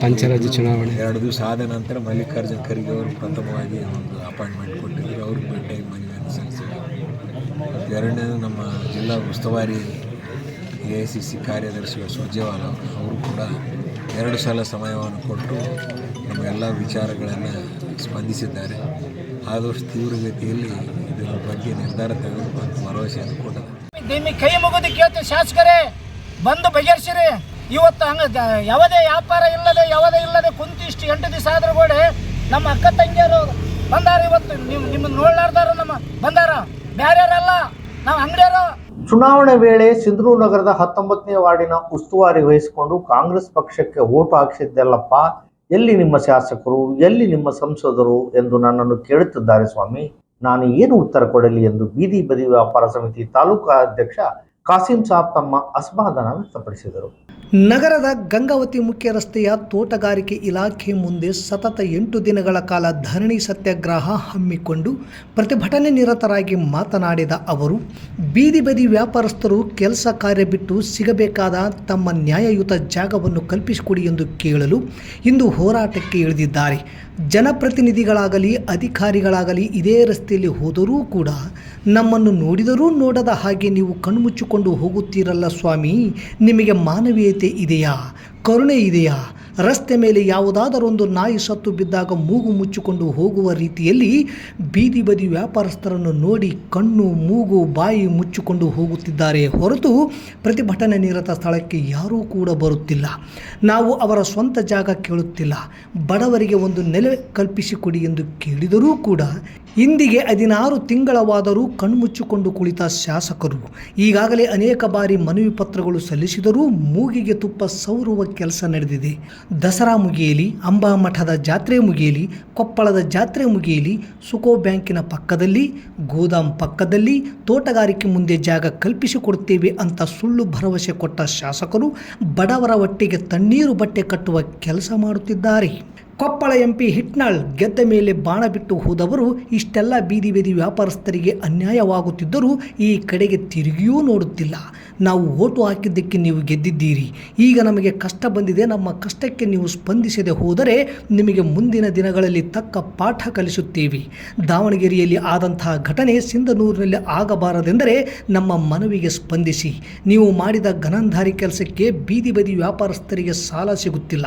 ಪಂಚರಾಜ್ಯ ಚುನಾವಣೆ
2 ದಿವಸ ಆದ ನಂತರ ಮಲ್ಲಿಕಾರ್ಜುನ್ ಖರ್ಗೆ ಅವರು ಪ್ರಥಮವಾಗಿ ಒಂದು ಅಪಾಯಿಂಟ್ಮೆಂಟ್ ಕೊಟ್ಟಿದ್ದರು. ಅವ್ರಿಗೆ ಭೇಟಿಯಾಗಿ ಮನವಿಯನ್ನು ಸಲ್ಲಿಸಿದ್ರು. 2ನೇದು ನಮ್ಮ ಜಿಲ್ಲಾ ಉಸ್ತುವಾರಿ AICC ಕಾರ್ಯದರ್ಶಿಗಳು ಸುರ್ಜೇವಾಲಾ ಅವರು ಕೂಡ 2 ಸಲ ಸಮಯವನ್ನು ಕೊಟ್ಟು ನಮ್ಮ ಎಲ್ಲ ವಿಚಾರಗಳನ್ನು ಸ್ಪಂದಿಸಿದ್ದಾರೆ. ಆದಷ್ಟು ತೀವ್ರಗತಿಯಲ್ಲಿ ಇದರ ಬಗ್ಗೆ ನಿರ್ಧಾರ ತೆಗೆದುಕೊಂಡು ಭರವಸೆಯನ್ನು ಕೊಟ್ಟರು.
ನಿಮಗೆ ಕೈ ಮುಗಿದು ಕೇಳ್ತೀವಿ, ಶಾಸಕರೇ ಬಂದು ಬಗೆಹರಿಸಿರಿ. ಇವತ್ತು ಹಂಗೆ ಯಾವುದೇ ವ್ಯಾಪಾರ ಇಲ್ಲದೆ ಕುಂತು ಇಷ್ಟು 8 ದಿವಸ ಆದ್ರೂ ಕೂಡ ನಮ್ಮ ಅಕ್ಕ ತಂಗಿಯರು ಬಂದಾರ. ಇವತ್ತು ನಿಮ್ಮನ್ನು ನೋಡ್ಲಾರ್ದಾರ ನಮ್ಮ ಬಂದಾರ, ಬ್ಯಾರ್ಯಾರಲ್ಲ, ನಾವು ಅಂಗಡಿಯರು.
ಚುನಾವಣೆ ವೇಳೆ ಸಿಂಧನೂರು ನಗರದ 19ನೇ ವಾರ್ಡಿನ ಉಸ್ತುವಾರಿ ವಹಿಸಿಕೊಂಡು ಕಾಂಗ್ರೆಸ್ ಪಕ್ಷಕ್ಕೆ ಓಟು ಹಾಕಿಸಿದ್ದೆಲ್ಲಪ್ಪ, ಎಲ್ಲಿ ನಿಮ್ಮ ಶಾಸಕರು, ಎಲ್ಲಿ ನಿಮ್ಮ ಸಂಸದರು ಎಂದು ನನ್ನನ್ನು ಕೇಳುತ್ತಿದ್ದಾರೆ ಸ್ವಾಮಿ. ನಾನು ಏನು ಉತ್ತರ ಕೊಡಲಿ ಎಂದು ಬೀದಿ ಬದಿ ವ್ಯಾಪಾರ ಸಮಿತಿ ತಾಲೂಕು ಅಧ್ಯಕ್ಷ ಕಾಸಿಂ ಸಾಬ್ ತಮ್ಮ ಅಸಮಾಧಾನ ವ್ಯಕ್ತಪಡಿಸಿದರು.
ನಗರದ ಗಂಗಾವತಿ ಮುಖ್ಯ ರಸ್ತೆಯ ತೋಟಗಾರಿಕೆ ಇಲಾಖೆ ಮುಂದೆ ಸತತ 8 ದಿನಗಳ ಕಾಲ ಧರಣಿ ಸತ್ಯಾಗ್ರಹ ಹಮ್ಮಿಕೊಂಡು ಪ್ರತಿಭಟನೆ ನಿರತರಾಗಿ ಮಾತನಾಡಿದ ಅವರು, ಬೀದಿ ಬದಿ ವ್ಯಾಪಾರಸ್ಥರು ಕೆಲಸ ಕಾರ್ಯ ಬಿಟ್ಟು ಸಿಗಬೇಕಾದ ತಮ್ಮ ನ್ಯಾಯಯುತ ಜಾಗವನ್ನು ಕಲ್ಪಿಸಿಕೊಡಿ ಎಂದು ಕೇಳಲು ಇಂದು ಹೋರಾಟಕ್ಕೆ ಇಳಿದಿದ್ದಾರೆ. ಜನಪ್ರತಿನಿಧಿಗಳಾಗಲಿ ಅಧಿಕಾರಿಗಳಾಗಲಿ ಇದೇ ರಸ್ತೆಯಲ್ಲಿ ಹೋದರೂ ಕೂಡ ನಮ್ಮನ್ನು ನೋಡಿದರೂ ನೋಡದ ಹಾಗೆ ನೀವು ಕಣ್ಮುಚ್ಚಿಕೊಂಡು ಹೋಗುತ್ತೀರಲ್ಲ ಸ್ವಾಮಿ, ನಿಮಗೆ ಮಾನವೀಯತೆ ಇದೆಯಾ, ಕರುಣೆ ಇದೆಯಾ? ರಸ್ತೆ ಮೇಲೆ ಯಾವುದಾದರೊಂದು ನಾಯಿ ಸತ್ತು ಬಿದ್ದಾಗ ಮೂಗು ಮುಚ್ಚಿಕೊಂಡು ಹೋಗುವ ರೀತಿಯಲ್ಲಿ ಬೀದಿ ಬದಿ ವ್ಯಾಪಾರಸ್ಥರನ್ನು ನೋಡಿ ಕಣ್ಣು ಮೂಗು ಬಾಯಿ ಮುಚ್ಚಿಕೊಂಡು ಹೋಗುತ್ತಿದ್ದಾರೆ ಹೊರತು ಪ್ರತಿಭಟನೆ ನಿರತ ಸ್ಥಳಕ್ಕೆ ಯಾರೂ ಕೂಡ ಬರುತ್ತಿಲ್ಲ. ನಾವು ಅವರ ಸ್ವಂತ ಜಾಗ ಕೇಳುತ್ತಿಲ್ಲ, ಬಡವರಿಗೆ ಒಂದು ನೆಲೆ ಕಲ್ಪಿಸಿಕೊಡಿ ಎಂದು ಕೇಳಿದರೂ ಕೂಡ ಇಂದಿಗೆ 16 ತಿಂಗಳವಾದರೂ ಕಣ್ಮುಚ್ಚಿಕೊಂಡು ಕುಳಿತ ಶಾಸಕರು ಈಗಾಗಲೇ ಅನೇಕ ಬಾರಿ ಮನವಿ ಪತ್ರಗಳು ಸಲ್ಲಿಸಿದರೂ ಮೂಗಿಗೆ ತುಪ್ಪ ಸವರುವ ಕೆಲಸ ನಡೆದಿದೆ. ದಸರಾ ಮುಗಿಯಲಿ, ಅಂಬಾಮಠದ ಜಾತ್ರೆ ಮುಗಿಯಲಿ, ಕೊಪ್ಪಳದ ಜಾತ್ರೆ ಮುಗಿಯಲಿ, ಸುಕೋ ಬ್ಯಾಂಕಿನ ಪಕ್ಕದಲ್ಲಿ, ಗೋದಾಮ್ ಪಕ್ಕದಲ್ಲಿ ತೋಟಗಾರಿಕೆ ಮುಂದೆ ಜಾಗ ಕಲ್ಪಿಸಿಕೊಡುತ್ತೇವೆ ಅಂತ ಸುಳ್ಳು ಭರವಸೆ ಕೊಟ್ಟ ಶಾಸಕರು ಬಡವರ ಹೊಟ್ಟೆಗೆ ತಣ್ಣೀರು ಬಟ್ಟೆ ಕಟ್ಟುವ ಕೆಲಸ ಮಾಡುತ್ತಿದ್ದಾರೆ. ಕೊಪ್ಪಳ ಎಂಪಿ ಹಿಟ್ನಾಳ್ ಗೆದ್ದ ಮೇಲೆ ಬಾಣ ಬಿಟ್ಟು ಹೋದವರು ಇಷ್ಟೆಲ್ಲ ಬೀದಿ ಬೀದಿ ವ್ಯಾಪಾರಸ್ಥರಿಗೆ ಅನ್ಯಾಯವಾಗುತ್ತಿದ್ದರೂ ಈ ಕಡೆಗೆ ತಿರುಗಿಯೂ ನೋಡುತ್ತಿಲ್ಲ. ನಾವು ಓಟು ಹಾಕಿದ್ದಕ್ಕೆ ನೀವು ಗೆದ್ದಿದ್ದೀರಿ, ಈಗ ನಮಗೆ ಕಷ್ಟ ಬಂದಿದೆ, ನಮ್ಮ ಕಷ್ಟಕ್ಕೆ ನೀವು ಸ್ಪಂದಿಸದೆ ಹೋದರೆ ನಿಮಗೆ ಮುಂದಿನ ದಿನಗಳಲ್ಲಿ ತಕ್ಕ ಪಾಠ ಕಲಿಸುತ್ತೇವೆ. ದಾವಣಗೆರೆಯಲ್ಲಿ ಆದಂತಹ ಘಟನೆ ಸಿಂಧನೂರಿನಲ್ಲಿ ಆಗಬಾರದೆಂದರೆ ನಮ್ಮ ಮನವಿಗೆ ಸ್ಪಂದಿಸಿ. ನೀವು ಮಾಡಿದ ಗನಂಧಾರಿ ಕೆಲಸಕ್ಕೆ ಬೀದಿ ಬದಿ ವ್ಯಾಪಾರಸ್ಥರಿಗೆ ಸಾಲ ಸಿಗುತ್ತಿಲ್ಲ.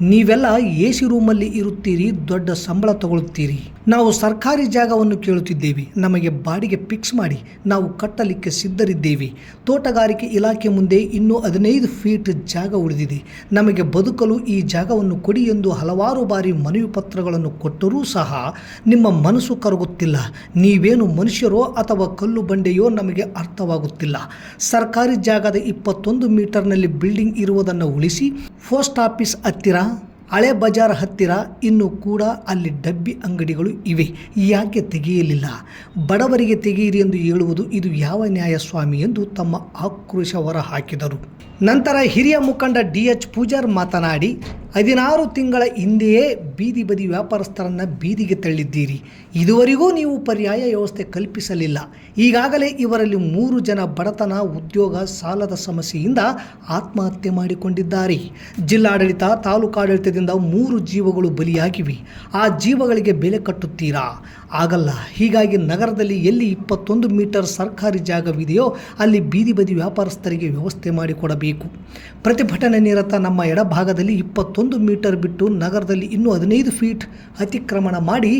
ನೀವೆಲ್ಲ ಎಸಿ ರೂಮಲ್ಲಿ ಇರುತ್ತೀರಿ, ದೊಡ್ಡ ಸಂಬಳ ತಗೊಳ್ತೀರಿ. ನಾವು ಸರ್ಕಾರಿ ಜಾಗವನ್ನು ಕೇಳುತ್ತಿದ್ದೇವೆ, ನಮಗೆ ಬಾಡಿಗೆ ಫಿಕ್ಸ್ ಮಾಡಿ, ನಾವು ಕಟ್ಟಲಿಕ್ಕೆ ಸಿದ್ಧರಿದ್ದೇವೆ. ತೋಟಗಾರಿಕೆ ಇಲಾಖೆ ಮುಂದೆ ಇನ್ನೂ 15 ಫೀಟ್ ಜಾಗ ಉಳಿದಿದೆ, ನಮಗೆ ಬದುಕಲು ಈ ಜಾಗವನ್ನು ಕೊಡಿ ಎಂದು ಹಲವಾರು ಬಾರಿ ಮನವಿ ಪತ್ರಗಳನ್ನು ಕೊಟ್ಟರೂ ಸಹ ನಿಮ್ಮ ಮನಸ್ಸು ಕರಗುತ್ತಿಲ್ಲ. ನೀವೇನು ಮನುಷ್ಯರೋ ಅಥವಾ ಕಲ್ಲು ಬಂಡೆಯೋ ನಮಗೆ ಅರ್ಥವಾಗುತ್ತಿಲ್ಲ. ಸರ್ಕಾರಿ ಜಾಗದ 21 ಮೀಟರ್ನಲ್ಲಿ ಬಿಲ್ಡಿಂಗ್ ಇರುವುದನ್ನು ಉಳಿಸಿ, ಪೋಸ್ಟ್ ಆಫೀಸ್ ಹತ್ತಿರ, ಹಳೆ ಬಜಾರ್ ಹತ್ತಿರ ಇನ್ನೂ ಕೂಡ ಅಲ್ಲಿ ಡಬ್ಬಿ ಅಂಗಡಿಗಳು ಇವೆ, ಯಾಕೆ ತೆಗೆಯಲಿಲ್ಲ? ಬಡವರಿಗೆ ತೆಗೆಯಿರಿ ಎಂದು ಹೇಳುವುದು ಇದು ಯಾವ ನ್ಯಾಯ ಸ್ವಾಮಿ ಎಂದು ತಮ್ಮ ಆಕ್ರೋಶ ಹೊರಹಾಕಿದರು. ನಂತರ ಹಿರಿಯ ಮುಖಂಡ DH ಪೂಜಾರ್ ಮಾತನಾಡಿ, 16 ತಿಂಗಳ ಹಿಂದೆಯೇ ಬೀದಿ ಬದಿ ವ್ಯಾಪಾರಸ್ಥರನ್ನು ಬೀದಿಗೆ ತಳ್ಳಿದ್ದೀರಿ, ಇದುವರೆಗೂ ನೀವು ಪರ್ಯಾಯ ವ್ಯವಸ್ಥೆ ಕಲ್ಪಿಸಲಿಲ್ಲ. ಈಗಾಗಲೇ ಇವರಲ್ಲಿ 3 ಜನ ಬಡತನ, ಉದ್ಯೋಗ, ಸಾಲದ ಸಮಸ್ಯೆಯಿಂದ ಆತ್ಮಹತ್ಯೆ ಮಾಡಿಕೊಂಡಿದ್ದಾರೆ. ಜಿಲ್ಲಾಡಳಿತ, ತಾಲೂಕಾಡಳಿತದಿಂದ 3 ಜೀವಗಳು ಬಲಿಯಾಗಿವೆ. ಆ ಜೀವಗಳಿಗೆ ಬೆಲೆ ಕಟ್ಟುತ್ತೀರಾ? ಆಗಲ್ಲ. ಹೀಗಾಗಿ ನಗರದಲ್ಲಿ ಎಲ್ಲಿ 21 ಮೀಟರ್ ಸರ್ಕಾರಿ ಜಾಗವಿದೆಯೋ ಅಲ್ಲಿ ಬೀದಿ ಬದಿ ವ್ಯಾಪಾರಸ್ಥರಿಗೆ ವ್ಯವಸ್ಥೆ ಮಾಡಿಕೊಡಬೇಕು. ಪ್ರತಿಭಟನೆ ನಿರತ ನಮ್ಮ ಎಡಭಾಗದಲ್ಲಿ 21 ಮೀಟರ್ ಬಿಟ್ಟು ನಗರದಲ್ಲಿ ಇನ್ನೂ 15 ಫೀಟ್ ಅತಿಕ್ರಮಣ ಮಾಡಿ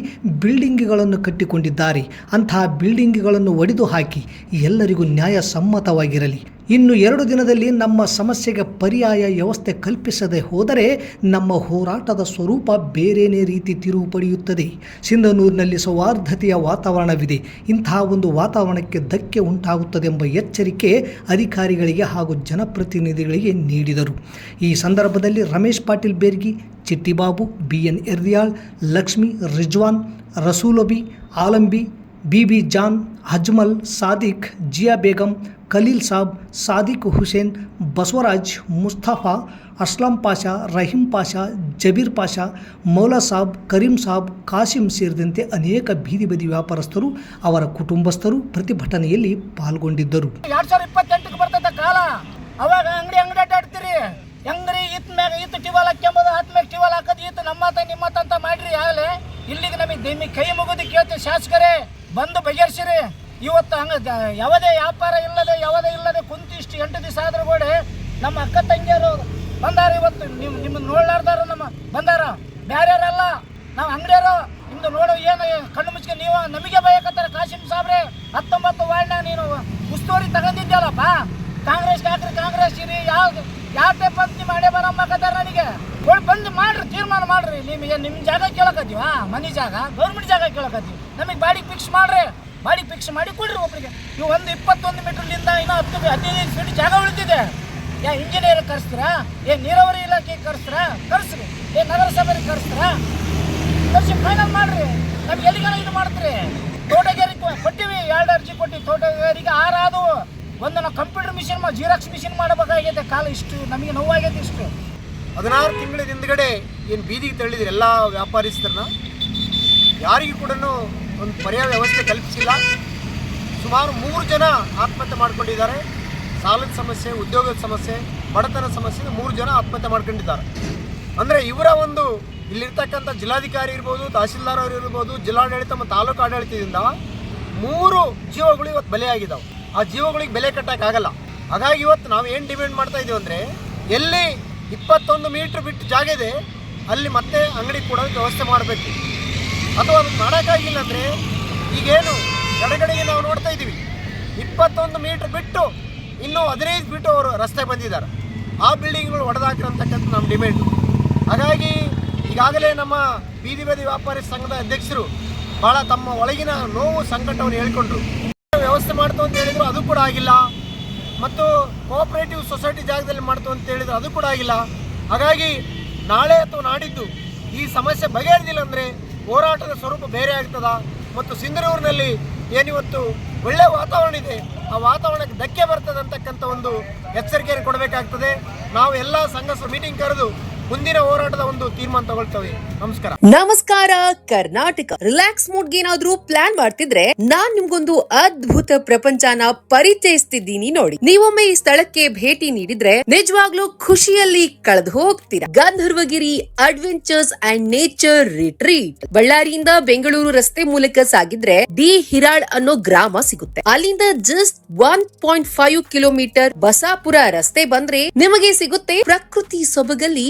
ಬಿಲ್ಡಿಂಗ್ಗಳನ್ನು ಕಟ್ಟಿಕೊಂಡಿದ್ದಾರೆ. ಅಂತಹ ಬಿಲ್ಡಿಂಗ್ಗಳನ್ನು ಒಡೆದು ಹಾಕಿ ಎಲ್ಲರಿಗೂ ನ್ಯಾಯ ಸಮ್ಮತವಾಗಿರಲಿ. ಇನ್ನು 2 ದಿನದಲ್ಲಿ ನಮ್ಮ ಸಮಸ್ಯೆಗೆ ಪರ್ಯಾಯ ವ್ಯವಸ್ಥೆ ಕಲ್ಪಿಸದೆ ಹೋದರೆ ನಮ್ಮ ಹೋರಾಟದ ಸ್ವರೂಪ ಬೇರೆಯೇ ರೀತಿ ತಿರುವು ಪಡೆಯುತ್ತದೆ. ಸಿಂಧನೂರಿನಲ್ಲಿ ಸೌಹಾರ್ದತೆಯ ವಾತಾವರಣವಿದೆ, ಇಂತಹ ಒಂದು ವಾತಾವರಣಕ್ಕೆ ಧಕ್ಕೆ ಉಂಟಾಗುತ್ತದೆಂಬ ಎಚ್ಚರಿಕೆ ಅಧಿಕಾರಿಗಳಿಗೆ ಹಾಗೂ ಜನಪ್ರತಿನಿಧಿಗಳಿಗೆ ನೀಡಿದರು. ಈ ಸಂದರ್ಭದಲ್ಲಿ ರಮೇಶ್ ಪಾಟೀಲ್ ಬೇರ್ಗಿ, ಚಿಟ್ಟಿಬಾಬು, BN ಎರ್ದಿಯಾಳ್, ಲಕ್ಷ್ಮಿ, ರಿಜ್ವಾನ್, ರಸೂಲಬಿ, ಆಲಂಬಿ, BB ಜಾನ್, ಅಜ್ಮಲ್, ಸಾದಿಕ್, ಜಿಯಾ ಬೇಗಂ, ಖಲೀಲ್ ಸಾಬ್, ಸಾದಿಕ್ ಹುಸೇನ್, ಬಸವರಾಜ್, ಮುಸ್ತಫಾ, ಅಸ್ಲಾಂ ಪಾಷಾ, ರಹೀಂ ಪಾಷಾ, ಜಬೀರ್ ಪಾಷಾ, ಮೌಲಾ ಸಾಬ್, ಕರೀಂ ಸಾಬ್, ಕಾಸಿಂ ಸೇರಿದಂತೆ ಅನೇಕ ಬೀದಿ ಬದಿ ವ್ಯಾಪಾರಸ್ಥರು, ಅವರ ಕುಟುಂಬಸ್ಥರು ಪ್ರತಿಭಟನೆಯಲ್ಲಿ ಪಾಲ್ಗೊಂಡಿದ್ದರು.
2028ಕ್ಕೆ ಬರ್ತದ ಕಾಲ, ಅವಾಗ ಅಂಗಡಿ ಅಡ್ಡಾಡ್ತೀರಿ, ಹೆಂಗ್ರಿ ಇತ್ ಮ್ಯಾಗ ಇತ್ತು ಟಿವಾಲ್ ಹಾಕ್ಯಂಬೋದು, ಹತ್ ಮ್ಯಾಗ ಟಿವಾಲ್ ಹಾಕೋದು, ಇತ್ತು ನಮ್ಮತ್ತ ನಿಮ್ಮತ್ತ ಅಂತ ಮಾಡ್ರಿ. ಆಗಲೇ ಇಲ್ಲಿಗೆ ನಮಗೆ ಕೈ ಮುಗಿದು ಕೇಳ್ತೀವಿ, ಶಾಸಕರೇ ಬಂದು ಬಗೆಹರಿಸಿರಿ. ಇವತ್ತು ಹಂಗೆ ಯಾವುದೇ ವ್ಯಾಪಾರ ಇಲ್ಲದೆ ಕುಂತು ಇಷ್ಟು 8 ದಿವಸ ಆದ್ರೂ ಕೂಡ ನಮ್ಮ ಅಕ್ಕ ತಂಗಿಯರು ಬಂದಾರ. ಇವತ್ತು ನಿಮ್ಮನ್ನು ನೋಡ್ಲಾರ್ದಾರ ನಮ್ಮ ಬಂದಾರ, ಬ್ಯಾರ್ಯಾರಲ್ಲ, ನಾವು ಅಂಗಡಿಯರು. ನಿಮ್ದು ನೋಡೋ ಏನು ಕಣ್ಣು ಮುಚ್ಚಿಗೆ ನೀವು ನಮಗೆ ಬಯಕತ್ತಾರೆ. ಕಾಸಿಂ ಸಾಬ್ರೆ 19 ವಾರ್ಡ್ನಾಗ ನೀನು ಉಸ್ತುವಾರಿ ತಗೊಂಡಿದ್ಯಲ್ಲಪ್ಪ, ಕಾಂಗ್ರೆಸ್ಗೆ ಹಾಕ್ರಿ, ಕಾಂಗ್ರೆಸ್ ಇರಿ, ಯಾವ ಟೈಪ್ ಅಂತ ನಿಮ್ಮ ಹಣೆ ಬರಮ್ಮಕತ್ತಾರ. ನನಗೆ ಬಂದು ಮಾಡ್ರಿ, ತೀರ್ಮಾನ ಮಾಡ್ರಿ. ನಿಮ್ಮ ಜಾಗ ಕೇಳಕತ್ತೀವ, ಮನೆ ಜಾಗ, ಗೌರ್ಮೆಂಟ್ ಜಾಗ ಕೇಳಕತ್ತೀವಿ, ನಮಗೆ ಬಾಡಿಗೆ ಫಿಕ್ಸ್ ಮಾಡ್ರಿ, ಬಾಡಿಗೆ ಫಿಕ್ಸ್ ಮಾಡಿ ಕೊಡ್ರಿ ಒಬ್ಬರಿಗೆ. ಇವು 21 ಮೀಟರ್ಲಿಂದ ಇನ್ನೂ 10-15 ಫೀಟ್ ಜಾಗ ಉಳಿದಿದೆ. ಇಂಜಿನಿಯರ್ ಕರೆಸ್ತೀರಾ? ನೀರಾವರಿ ಇಲಾಖೆಗೆ ಕರೆಸ್ತೀರಾ? ಕರೆಸ್ರಿ. ನಗರಸಭೆಗೆ ಕರೆಸ್ತೀರಾ? ಕರೆಸಿ ಫೈನಲ್ ಮಾಡ್ರಿ. ನಮ್ಗೆ ಎಲ್ಲಿಗಾನ ಇದು ಮಾಡ್ತೀರಿ. ತೋಟಗಾರಿಕೆ ಕೊಟ್ಟಿವಿ, 2 ಅರ್ಜಿ ಕೊಟ್ಟಿವಿ. ತೋಟಗಾರಿಕೆ 6 ಆದವು. ಒಂದು ನಾವು ಕಂಪ್ಯೂಟರ್ ಮಿಷಿನ್ ಜಿರಾಕ್ಸ್ ಮಿಷಿನ್ ಮಾಡಬೇಕಾಗೈತೆ. ಕಾಲ ಇಷ್ಟು ನಮಗೆ ನೋವಾಗೈತೆ. ಇಷ್ಟು
16 ತಿಂಗಳ ಹಿಂದ್ಗಡೆ ಏನು ಬೀದಿಗೆ ತಳ್ಳಿದ್ರು ಎಲ್ಲ ವ್ಯಾಪಾರಸ್ಥರನ್ನ, ಯಾರಿಗೂ ಕೂಡ ಒಂದು ಪರ್ಯಾಯ ವ್ಯವಸ್ಥೆ ಕಲ್ಪಿಸಿಲ್ಲ. ಸುಮಾರು 3 ಜನ ಆತ್ಮಹತ್ಯೆ ಮಾಡ್ಕೊಂಡಿದ್ದಾರೆ. ಸಾಲದ ಸಮಸ್ಯೆ, ಉದ್ಯೋಗದ ಸಮಸ್ಯೆ, ಬಡತನ ಸಮಸ್ಯೆ 3 ಜನ ಆತ್ಮಹತ್ಯೆ ಮಾಡ್ಕೊಂಡಿದ್ದಾರೆ. ಅಂದರೆ ಇವರ ಒಂದು ಇಲ್ಲಿರ್ತಕ್ಕಂಥ ಜಿಲ್ಲಾಧಿಕಾರಿ ಇರ್ಬೋದು, ತಹಸೀಲ್ದಾರ್ ಅವರು ಇರ್ಬೋದು, ಜಿಲ್ಲಾಡಳಿತ ಮತ್ತು ತಾಲೂಕು ಆಡಳಿತದಿಂದ 3 ಜೀವಗಳು ಇವತ್ತು ಬಲಿಯಾಗಿದ್ದಾವೆ. ಆ ಜೀವಗಳಿಗೆ ಬೆಲೆ ಕಟ್ಟೋಕ್ಕಾಗಲ್ಲ. ಹಾಗಾಗಿ ಇವತ್ತು ನಾವು ಏನು ಡಿಮ್ಯಾಂಡ್ ಮಾಡ್ತಾ ಇದ್ದೀವಿ ಅಂದರೆ, ಎಲ್ಲಿ 21 ಮೀಟ್ರ್ ಬಿಟ್ಟು ಜಾಗ ಇದೆ, ಅಲ್ಲಿ ಮತ್ತೆ ಅಂಗಡಿ ಕೊಡೋದಕ್ಕೆ ವ್ಯವಸ್ಥೆ ಮಾಡಬೇಕು. ಅಥವಾ ಅದನ್ನು ಮಾಡೋಕ್ಕಾಗಿಲ್ಲ ಅಂದರೆ ಈಗೇನು ಎಡಗಡೆಗೆ ನಾವು ನೋಡ್ತಾ ಇದ್ದೀವಿ, 21 ಮೀಟ್ರ್ ಬಿಟ್ಟು ಇನ್ನೂ 15 ಬಿಟ್ಟು ಅವರು ರಸ್ತೆ ಬಂದಿದ್ದಾರೆ. ಆ ಬಿಲ್ಡಿಂಗ್ಗಳು ಒಡೆದಾಕಿರೋಂತಕ್ಕಂಥ ನಮ್ಮ ಡಿಮ್ಯಾಂಡು. ಹಾಗಾಗಿ ಈಗಾಗಲೇ ನಮ್ಮ ಬೀದಿ ಬದಿ ವ್ಯಾಪಾರಿ ಸಂಘದ ಅಧ್ಯಕ್ಷರು ಭಾಳ ತಮ್ಮ ಒಳಗಿನ ನೋವು ಸಂಕಟವನ್ನು ಹೇಳ್ಕೊಂಡ್ರು. ವ್ಯವಸ್ಥೆ ಮಾಡ್ತು ಅಂತ ಹೇಳಿದ್ರು, ಅದು ಕೂಡ ಆಗಿಲ್ಲ. ಮತ್ತು ಕೋಆಪರೇಟಿವ್ ಸೊಸೈಟಿ ಜಾಗದಲ್ಲಿ ಮಾಡ್ತು ಅಂತ ಹೇಳಿದ್ರು, ಅದು ಕೂಡ ಆಗಿಲ್ಲ. ಹಾಗಾಗಿ ನಾಳೆ ಅಥವಾ ನಾಡಿದ್ದು ಈ ಸಮಸ್ಯೆ ಬಗೆಹರಿದಿಲ್ಲ ಅಂದರೆ ಹೋರಾಟದ ಸ್ವರೂಪ ಬೇರೆ ಆಗ್ತದ. ಮತ್ತು ಸಿಂಧನೂರಿನಲ್ಲಿ ಏನಿವತ್ತು ಒಳ್ಳೆಯ ವಾತಾವರಣ ಇದೆ, ಆ ವಾತಾವರಣಕ್ಕೆ ಧಕ್ಕೆ ಬರ್ತದೆ ಅಂತಕ್ಕಂಥ ಒಂದು ಎಚ್ಚರಿಕೆಯನ್ನು ಕೊಡಬೇಕಾಗ್ತದೆ. ನಾವು ಎಲ್ಲ ಸಂಘಸ್ಥರು ಮೀಟಿಂಗ್ ಕರೆದು ಮುಂದಿನ ಹೋರಾಟದ ಒಂದು ತೀರ್ಮಾನ ತಗೊಳ್ತೇವೆ. ನಮಸ್ಕಾರ.
ನಮಸ್ಕಾರ ಕರ್ನಾಟಕ. ರಿಲ್ಯಾಕ್ಸ್ ಮೂಡ್ಗೆ ಏನಾದ್ರೂ ಪ್ಲಾನ್ ಮಾಡ್ತಿದ್ರೆ ನಾನ್ ನಿಮ್ಗೊಂದು ಅದ್ಭುತ ಪ್ರಪಂಚನ ಪರಿಚಯಿಸ್ತಿದ್ದೀನಿ ನೋಡಿ. ನೀವೊಮ್ಮೆ ಈ ಸ್ಥಳಕ್ಕೆ ಭೇಟಿ ನೀಡಿದ್ರೆ ನಿಜವಾಗ್ಲೂ ಖುಷಿಯಲ್ಲಿ ಕಳೆದು ಹೋಗ್ತೀರಾ. Gandharvagiri adventures and nature retreat. ಬಳ್ಳಾರಿಯಿಂದ ಬೆಂಗಳೂರು ರಸ್ತೆ ಮೂಲಕ ಸಾಗಿದ್ರೆ ಡಿ ಹಿರಾಳ್ ಅನ್ನೋ ಗ್ರಾಮ ಸಿಗುತ್ತೆ. ಅಲ್ಲಿಂದ ಜಸ್ಟ್ 1.5 ಕಿಲೋಮೀಟರ್ ಬಸಾಪುರ ರಸ್ತೆ ಬಂದ್ರೆ ನಿಮಗೆ ಸಿಗುತ್ತೆ ಪ್ರಕೃತಿ ಸೊಬಗಲ್ಲಿ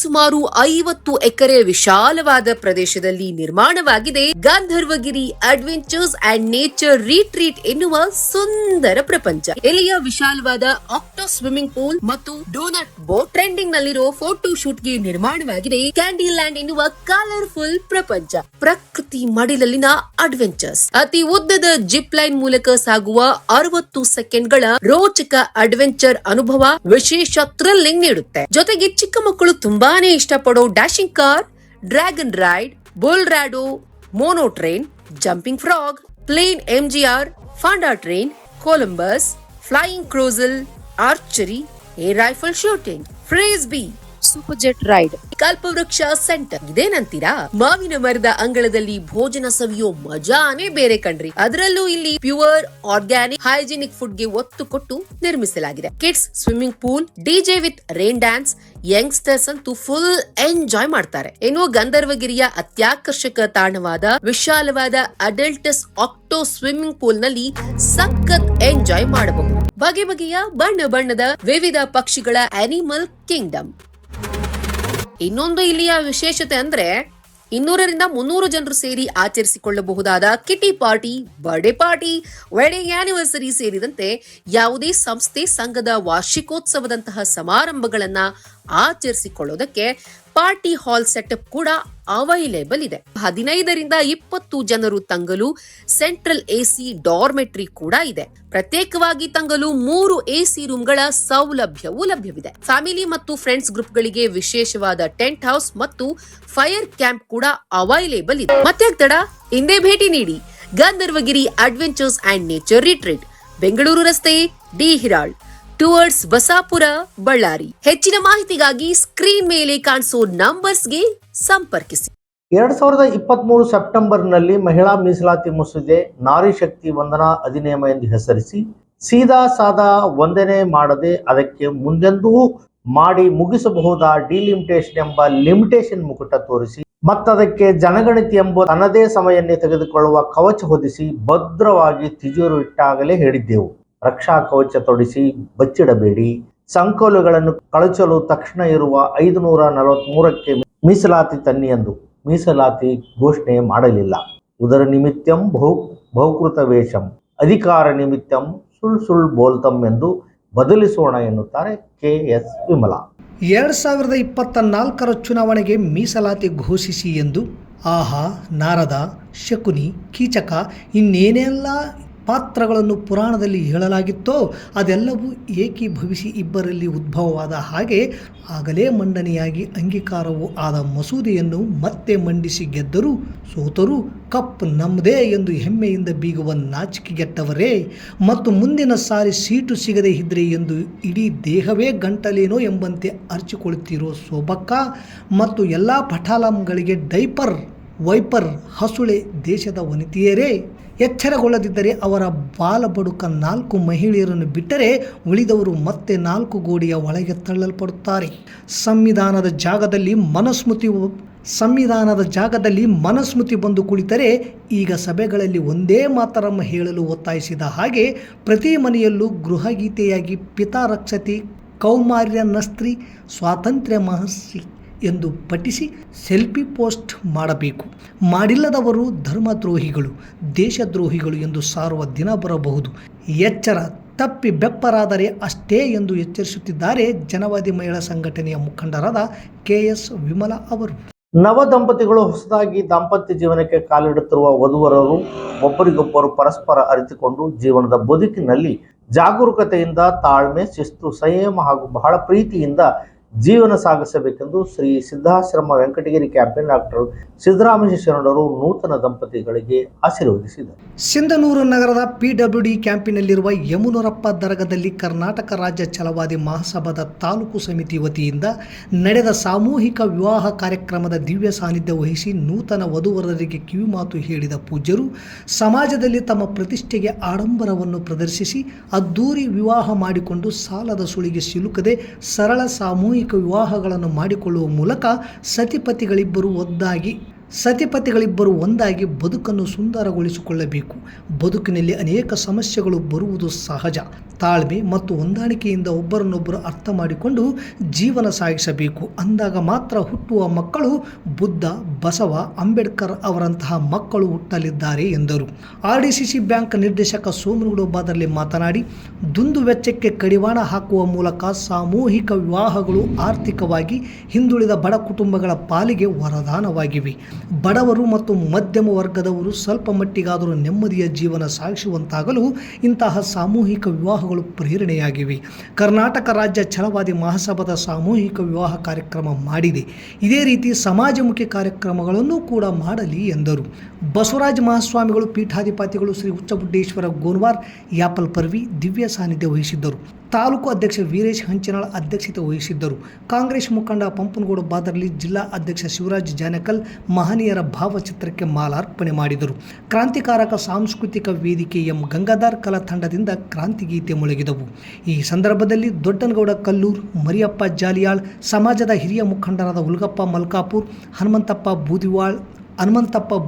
ಸುಮಾರು 50 ಎಕರೆ ವಿಶಾಲವಾದ ಪ್ರದೇಶದಲ್ಲಿ ನಿರ್ಮಾಣವಾಗಿದೆ Gandharvagiri adventures and nature retreat ಎನ್ನುವ ಸುಂದರ ಪ್ರಪಂಚ. ಇಲ್ಲಿಯ ವಿಶಾಲವಾದ ಆಕ್ಟೋ ಸ್ವಿಮ್ಮಿಂಗ್ ಪೂಲ್ ಮತ್ತು ಡೋನಟ್ ಬೋಟ್, ಟ್ರೆಂಡಿಂಗ್ ನಲ್ಲಿರೋ ಫೋಟೋ ಶೂಟ್ ಗೆ ನಿರ್ಮಾಣವಾಗಿದೆ ಕ್ಯಾಂಡಿ ಲ್ಯಾಂಡ್ ಎನ್ನುವ ಕಲರ್ಫುಲ್ ಪ್ರಪಂಚ. ಪ್ರಕೃತಿ ಮಡಿಲಲ್ಲಿನ ಅಡ್ವೆಂಚರ್ಸ್, ಅತಿ ಉದ್ದದ ಜಿಪ್ ಲೈನ್ ಮೂಲಕ ಸಾಗುವ 60 ಸೆಕೆಂಡ್ಗಳ ರೋಚಕ ಅಡ್ವೆಂಚರ್ ಅನುಭವ ವಿಶೇಷ ಥ್ರಿಲ್ಲಿಂಗ್ ನೀಡುತ್ತೆ. ಜೊತೆಗೆ ಚಿಕ್ಕ ಮಕ್ಕಳು ತುಂಬಾನೇ ಇಷ್ಟಪಡೋ dashing car, dragon ride, bull rodeo, mono train, jumping frog, plane MGR, ಫಾಂಡಾ train, Columbus, flying carousel, archery, air rifle shooting, frisbee, super jet ride, Kalpavriksha centre. ಇದೇನಂತೀರಾ? ಮಾವಿನ ಮರದ ಅಂಗಳದಲ್ಲಿ ಭೋಜನ ಸವಿಯೋ ಮಜಾನೇ ಬೇರೆ ಕಣ್ರಿ. ಅದರಲ್ಲೂ ಇಲ್ಲಿ ಪ್ಯೂರ್ ಆರ್ಗ್ಯಾನಿಕ್ ಹೈಜಿನಿಕ್ ಫುಡ್ ಗೆ ಒತ್ತು ಕೊಟ್ಟು ನಿರ್ಮಿಸಲಾಗಿದೆ. Kids swimming pool, DJ with rain dance, youngsters ಅಂತೂ ಫುಲ್ ಎಂಜಾಯ್ ಮಾಡ್ತಾರೆ. ಇನ್ನು ಗಂಧರ್ವಗಿರಿಯ ಅತ್ಯಾಕರ್ಷಕ ತಾಣವಾದ ವಿಶಾಲವಾದ ಅಡಲ್ಟಸ್ ಆಕ್ಟೋ ಸ್ವಿಮ್ಮಿಂಗ್ ಪೂಲ್ ನಲ್ಲಿ ಸಖತ್ ಎಂಜಾಯ್ ಮಾಡಬಹುದು. ಬಗೆ ಬಗೆಯ ಬಣ್ಣ ಬಣ್ಣದ ವಿವಿಧ ಪಕ್ಷಿಗಳ ಅನಿಮಲ್ ಕಿಂಗ್ಡಮ್. ಇನ್ನೊಂದು ಇಲ್ಲಿಯ ವಿಶೇಷತೆ ಅಂದ್ರೆ 200ರಿಂದ 300 ಜನರು ಸೇರಿ ಆಚರಿಸಿಕೊಳ್ಳಬಹುದಾದ kitty party, birthday party, wedding anniversary ಸೇರಿದಂತೆ ಯಾವುದೇ ಸಂಸ್ಥೆ ಸಂಘದ ವಾರ್ಷಿಕೋತ್ಸವದಂತಹ ಸಮಾರಂಭಗಳನ್ನ ಆಚರಿಸಿಕೊಳ್ಳೋದಕ್ಕೆ ಪಾರ್ಟಿ ಹಾಲ್ ಸೆಟಪ್ ಕೂಡ ಅವೈಲೇಬಲ್ ಇದೆ. 15ರಿಂದ 20 ಜನರು ತಂಗಲು ಸೆಂಟ್ರಲ್ AC ಡಾರ್ಮೆಟ್ರಿ ಕೂಡ ಇದೆ. ಪ್ರತ್ಯೇಕವಾಗಿ ತಂಗಲು 3 AC ರೂಮ್ಗಳ ಸೌಲಭ್ಯವೂ ಲಭ್ಯವಿದೆ. ಫ್ಯಾಮಿಲಿ ಮತ್ತು ಫ್ರೆಂಡ್ಸ್ ಗ್ರೂಪ್ ಗಳಿಗೆ ವಿಶೇಷವಾದ ಟೆಂಟ್ ಹೌಸ್ ಮತ್ತು ಫೈರ್ ಕ್ಯಾಂಪ್ ಕೂಡ ಅವೈಲೇಬಲ್ ಇದೆ. ಮತ್ತೆ ತಡ, ಹಿಂದೆ ಭೇಟಿ ನೀಡಿ Gandharvagiri adventures and nature retreat, Bengaluru ರಸ್ತೆ, ಡಿ ಹಿರಾಳ್, ಟುವರ್ಡ್ಸ್ ಬಸಾಪುರ, ಬಳ್ಳಾರಿ. ಹೆಚ್ಚಿನ ಮಾಹಿತಿಗಾಗಿ ಸ್ಕ್ರೀನ್ ಮೇಲೆ ಕಾಣಿಸೋ ನಂಬರ್ಸ್ಗೆ ಸಂಪರ್ಕಿಸಿ.
2023 ಸೆಪ್ಟೆಂಬರ್ನಲ್ಲಿ ಮಹಿಳಾ ಮೀಸಲಾತಿ ಮಸೂದೆ ನಾರಿ ಶಕ್ತಿ ವಂದನಾ ಅಧಿನಿಯಮ ಎಂದು ಹೆಸರಿಸಿ ಸೀದಾ ಸಾದಾ ವಂದನೆ ಮಾಡದೆ ಅದಕ್ಕೆ ಮುಂದೆಂದೂ ಮಾಡಿ ಮುಗಿಸಬಹುದಾದ ಡಿಲಿಮಿಟೇಷನ್ ಎಂಬ ಲಿಮಿಟೇಷನ್ ಮುಕುಟ ತೋರಿಸಿ ಮತ್ತದಕ್ಕೆ ಜನಗಣತಿ ಎಂಬ ತನ್ನದೇ ಸಮಯನ್ನೇ ತೆಗೆದುಕೊಳ್ಳುವ ಕವಚ ಹೊದಿಸಿ ಭದ್ರವಾಗಿ ತಿಜೋರು ಇಟ್ಟಾಗಲೇ ಹೇಳಿದ್ದೆವು. ರಕ್ಷಾ ಕವಚ ತೊಡಿಸಿ ಬಚ್ಚಿಡಬೇಡಿ, ಸಂಕೋಲೆಗಳನ್ನು ಕಳಚಲು ತಕ್ಷಣ ಇರುವ 543ಕ್ಕೆ ಮೀಸಲಾತಿ ತನ್ನಿ ಎಂದು ಮೀಸಲಾತಿ ಘೋಷಣೆ ಮಾಡಲಿಲ್ಲ. ಉದರ ನಿಮಿತ್ತಂ ಬಹುಕೃತ ವೇಷಂ, ಅಧಿಕಾರ ನಿಮಿತ್ತಂ ಸುಳ್ ಬೋಲ್ತಂ ಎಂದು ಬದಲಿಸೋಣ ಎನ್ನುತ್ತಾರೆ KS ವಿಮಲಾ.
2024 ಚುನಾವಣೆಗೆ ಮೀಸಲಾತಿ ಘೋಷಿಸಿ ಎಂದು ಆಹಾ, ನಾರದ, ಶಕುನಿ, ಕೀಚಕ ಇನ್ನೇನೆಲ್ಲ ಪಾತ್ರಗಳನ್ನು ಪುರಾಣದಲ್ಲಿ ಹೇಳಲಾಗಿತ್ತೋ ಅದೆಲ್ಲವೂ ಏಕೀಭವಿಸಿ ಇಬ್ಬರಲ್ಲಿ ಉದ್ಭವವಾದ ಹಾಗೆ ಆಗಲೇ ಮಂಡನೆಯಾಗಿ ಅಂಗೀಕಾರವೂ ಆದ ಮಸೂದೆಯನ್ನು ಮತ್ತೆ ಮಂಡಿಸಿ ಗೆದ್ದರೂ ಸೋತರೂ ಕಪ್ ನಮ್ಮದೇ ಎಂದು ಹೆಮ್ಮೆಯಿಂದ ಬೀಗುವ ನಾಚಿಕೆಗೆಟ್ಟವರೇ ಮತ್ತು ಮುಂದಿನ ಸಾರಿ ಸೀಟು ಸಿಗದೇ ಇದ್ರೆ ಎಂದು ಇಡೀ ದೇಹವೇ ಗಂಟಲೇನೋ ಎಂಬಂತೆ ಅರ್ಚಿಕೊಳ್ಳುತ್ತಿರೋ ಸೋಬಕ್ಕ ಮತ್ತು ಎಲ್ಲ ಪಠಾಲಂಗಳಿಗೆ ಡೈಪರ್ ವೈಪರ್ ಹಸುಳೆ ದೇಶದ ವನಿತೆಯರೇ, ಎಚ್ಚರಗೊಳ್ಳದಿದ್ದರೆ ಅವರ ಬಾಲಬಡುಕ 4 ಮಹಿಳೆಯರನ್ನು ಬಿಟ್ಟರೆ ಉಳಿದವರು ಮತ್ತೆ 4 ಗೋಡೆಯ ಒಳಗೆ ತಳ್ಳಲ್ಪಡುತ್ತಾರೆ. ಸಂವಿಧಾನದ ಜಾಗದಲ್ಲಿ ಮನುಸ್ಮೃತಿ ಬಂದು ಕುಳಿತರೆ ಈಗ ಸಭೆಗಳಲ್ಲಿ ಒಂದೇ ಮಾತರಮ್ಮ ಹೇಳಲು ಒತ್ತಾಯಿಸಿದ ಹಾಗೆ ಪ್ರತಿ ಮನೆಯಲ್ಲೂ ಗೃಹಗೀತೆಯಾಗಿ ಪಿತಾ ರಕ್ಷತಿ ಕೌಮಾರ್ಯ ನಸ್ತ್ರಿ ಸ್ವಾತಂತ್ರ್ಯ ಮಹರ್ಷಿ ಎಂದು ಪಠಿಸಿ ಸೆಲ್ಫಿ ಪೋಸ್ಟ್ ಮಾಡಬೇಕು. ಮಾಡಿಲ್ಲದವರು ಧರ್ಮದ್ರೋಹಿಗಳು, ದೇಶದ್ರೋಹಿಗಳು ಎಂದು ಸಾರುವ ದಿನ ಬರಬಹುದು. ಎಚ್ಚರ, ತಪ್ಪಿ ಬೆಪ್ಪರಾದರೆ ಅಷ್ಟೇ ಎಂದು ಎಚ್ಚರಿಸುತ್ತಿದ್ದಾರೆ ಜನವಾದಿ ಮಹಿಳಾ ಸಂಘಟನೆಯ ಮುಖಂಡರಾದ KS ವಿಮಲಾ ಅವರು.
ನವ ದಂಪತಿಗಳು ಹೊಸದಾಗಿ ದಾಂಪತ್ಯ ಜೀವನಕ್ಕೆ ಕಾಲಿಡುತ್ತಿರುವ ವಧುವರರು ಒಬ್ಬರಿಗೊಬ್ಬರು ಪರಸ್ಪರ ಅರಿತುಕೊಂಡು ಜೀವನದ ಬದುಕಿನಲ್ಲಿ ಜಾಗರೂಕತೆಯಿಂದ, ತಾಳ್ಮೆ, ಶಿಸ್ತು, ಸಂಯಮ ಹಾಗೂ ಬಹಳ ಪ್ರೀತಿಯಿಂದ ಜೀವನ ಸಾಗಿಸಬೇಕೆಂದು ಶ್ರೀ ಸಿದ್ಧಾಶ್ರಮ ವೆಂಕಟಗಿರಿ ಕ್ಯಾಂಪಿನ ಡಾಕ್ಟರ್ ಸಿದ್ದರಾಮೇಶ ಶರಣರು ನೂತನ ದಂಪತಿಗಳಿಗೆ ಆಶೀರ್ವದಿಸಿದರು.
ಸಿಂಧನೂರು ನಗರದ PWD ಕ್ಯಾಂಪಿನಲ್ಲಿರುವ ಯಮುನೂರಪ್ಪ ದರ್ಗಾದಲ್ಲಿ ಕರ್ನಾಟಕ ರಾಜ್ಯ ಛಲವಾದಿ ಮಹಾಸಭಾದ ತಾಲೂಕು ಸಮಿತಿ ವತಿಯಿಂದ ನಡೆದ ಸಾಮೂಹಿಕ ವಿವಾಹ ಕಾರ್ಯಕ್ರಮದ ದಿವ್ಯ ಸಾನ್ನಿಧ್ಯ ವಹಿಸಿ ನೂತನ ವಧುವರರಿಗೆ ಕಿವಿಮಾತು ಹೇಳಿದ ಪೂಜ್ಯರು ಸಮಾಜದಲ್ಲಿ ತಮ್ಮ ಪ್ರತಿಷ್ಠೆಗೆ ಆಡಂಬರವನ್ನು ಪ್ರದರ್ಶಿಸಿ ಅದ್ದೂರಿ ವಿವಾಹ ಮಾಡಿಕೊಂಡು ಸಾಲದ ಸುಳಿಗೆ ಸಿಲುಕದೆ ಸರಳ ಸಾಮೂಹಿಕ ವಿವಾಹಗಳನ್ನು ಮಾಡಿಕೊಳ್ಳುವ ಮೂಲಕ ಸತಿಪತಿಗಳಿಬ್ಬರು ಒಂದಾಗಿ ಬದುಕನ್ನು ಸುಂದರಗೊಳಿಸಿಕೊಳ್ಳಬೇಕು. ಬದುಕಿನಲ್ಲಿ ಅನೇಕ ಸಮಸ್ಯೆಗಳು ಬರುವುದು ಸಹಜ. ತಾಳ್ಮೆ ಮತ್ತು ಹೊಂದಾಣಿಕೆಯಿಂದ ಒಬ್ಬರನ್ನೊಬ್ಬರು ಅರ್ಥ ಮಾಡಿಕೊಂಡು ಜೀವನ ಸಾಗಿಸಬೇಕು. ಅಂದಾಗ ಮಾತ್ರ ಹುಟ್ಟುವ ಮಕ್ಕಳು ಬುದ್ಧ, ಬಸವ, ಅಂಬೇಡ್ಕರ್ ಅವರಂತಹ ಮಕ್ಕಳು ಹುಟ್ಟಲಿದ್ದಾರೆ ಎಂದರು. RDCC ಬ್ಯಾಂಕ್ ನಿರ್ದೇಶಕ ಸೋಮನಗೌಡ ಬಾದರ್ಲಿ ಮಾತನಾಡಿ, ದುಂದು ವೆಚ್ಚಕ್ಕೆ ಕಡಿವಾಣ ಹಾಕುವ ಮೂಲಕ ಸಾಮೂಹಿಕ ವಿವಾಹಗಳು ಆರ್ಥಿಕವಾಗಿ ಹಿಂದುಳಿದ ಬಡ ಕುಟುಂಬಗಳ ಪಾಲಿಗೆ ವರದಾನವಾಗಿವೆ. ಬಡವರು ಮತ್ತು ಮಧ್ಯಮ ವರ್ಗದವರು ಸ್ವಲ್ಪ ಮಟ್ಟಿಗಾದರೂ ನೆಮ್ಮದಿಯ ಜೀವನ ಸಾಗಿಸುವಂತಾಗಲು ಇಂತಹ ಸಾಮೂಹಿಕ ವಿವಾಹಗಳು ಪ್ರೇರಣೆಯಾಗಿವೆ. ಕರ್ನಾಟಕ ರಾಜ್ಯ ಛಲವಾದಿ ಮಹಾಸಭಾದ ಸಾಮೂಹಿಕ ವಿವಾಹ ಕಾರ್ಯಕ್ರಮ ಮಾಡಿದೆ. ಇದೇ ರೀತಿ ಸಮಾಜಮುಖಿ ಕಾರ್ಯಕ್ರಮಗಳನ್ನು ಕೂಡ ಮಾಡಲಿ ಎಂದರು. ಬಸವರಾಜ ಮಹಾಸ್ವಾಮಿಗಳು, ಪೀಠಾಧಿಪತಿಗಳು ಶ್ರೀ ಹುಚ್ಚಬುಡ್ಡೇಶ್ವರ ಗೋನ್ವಾರ್ ಯಾಪಲ್ ಪರ್ವಿ ದಿವ್ಯ ಸಾನ್ನಿಧ್ಯ ವಹಿಸಿದ್ದರು. ತಾಲೂಕು ಅಧ್ಯಕ್ಷ ವೀರೇಶ್ ಹಂಚಿನಾಳ್ ಅಧ್ಯಕ್ಷತೆ ವಹಿಸಿದ್ದರು. ಕಾಂಗ್ರೆಸ್ ಮುಖಂಡ ಪಂಪನಗೌಡ ಬಾದರ್ಲಿ, ಜಿಲ್ಲಾ ಅಧ್ಯಕ್ಷ ಶಿವರಾಜ್ ಜಾನಕಲ್ ಮಹನೀಯರ ಭಾವಚಿತ್ರಕ್ಕೆ ಮಾಲಾರ್ಪಣೆ ಮಾಡಿದರು. ಕ್ರಾಂತಿಕಾರಕ ಸಾಂಸ್ಕೃತಿಕ ವೇದಿಕೆ ಎಂ ಗಂಗಾಧರ್ ಕಲಾ ತಂಡದಿಂದ ಕ್ರಾಂತಿಗೀತೆ ಮೊಳಗಿದವು. ಈ ಸಂದರ್ಭದಲ್ಲಿ ದೊಡ್ಡನಗೌಡ ಕಲ್ಲೂರ್, ಮರಿಯಪ್ಪ ಜಾಲಿಯಾಳ್, ಸಮಾಜದ ಹಿರಿಯ ಮುಖಂಡರಾದ ಉಲ್ಗಪ್ಪ ಮಲ್ಕಾಪುರ್, ಹನುಮಂತಪ್ಪ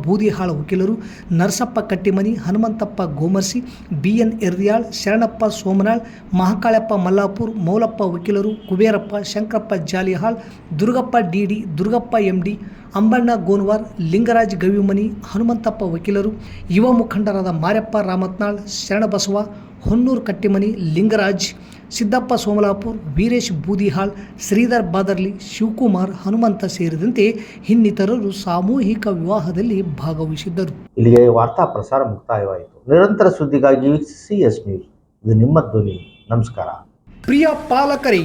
ಬೂದಿಹಾಳ ವಕೀಲರು, ನರಸಪ್ಪ ಕಟ್ಟಿಮನಿ, ಹನುಮಂತಪ್ಪ ಗೋಮರ್ಸಿ, BN ಎರ್ಯಾಳ್, ಶರಣಪ್ಪ ಸೋಮನಾಳ್, ಮಹಾಕಾಳಪ್ಪ ಮಲ್ಲಾಪುರ್, ಮೌಲಪ್ಪ ವಕೀಲರು, ಕುಬೇರಪ್ಪ, ಶಂಕರಪ್ಪ ಜಾಲಿಹಾಳ್, ದುರ್ಗಪ್ಪ DD, ದುರ್ಗಪ್ಪ MD, ಅಂಬಣ್ಣ ಗೋನ್ವಾರ್, ಲಿಂಗರಾಜ್ ಗವಿಮನಿ, ಹನುಮಂತಪ್ಪ ವಕೀಲರು, ಯುವ ಮುಖಂಡರಾದ ಮಾರ್ಯಪ್ಪ ರಾಮತ್ನಾಳ್, ಶರಣಬಸವ, ಹೊನ್ನೂರು ಕಟ್ಟಿಮನಿ, ಲಿಂಗರಾಜ್, ಸಿದ್ದಪ್ಪ ಸೋಮಲಾಪುರ್, ವೀರೇಶ್ ಬೂದಿಹಾಳ್, ಶ್ರೀಧರ್ ಬಾದರ್ಲಿ, ಶಿವಕುಮಾರ್, ಹನುಮಂತ ಸೇರಿದಂತೆ ಇನ್ನಿತರರು ಸಾಮೂಹಿಕ ವಿವಾಹದಲ್ಲಿ ಭಾಗವಹಿಸಿದ್ದರು.
ಇಲ್ಲಿಗೆ ವಾರ್ತಾ ಪ್ರಸಾರ ಮುಕ್ತಾಯವಾಯಿತು. ನಿರಂತರ ಸುದ್ದಿಗಾಗಿ ವೀಕ್ಷಿಸಿ S ನ್ಯೂಸ್. ಇದು ನಿಮ್ಮ ಧ್ವನಿ. ನಮಸ್ಕಾರ.
ಪ್ರಿಯ ಪಾಲಕರೇ,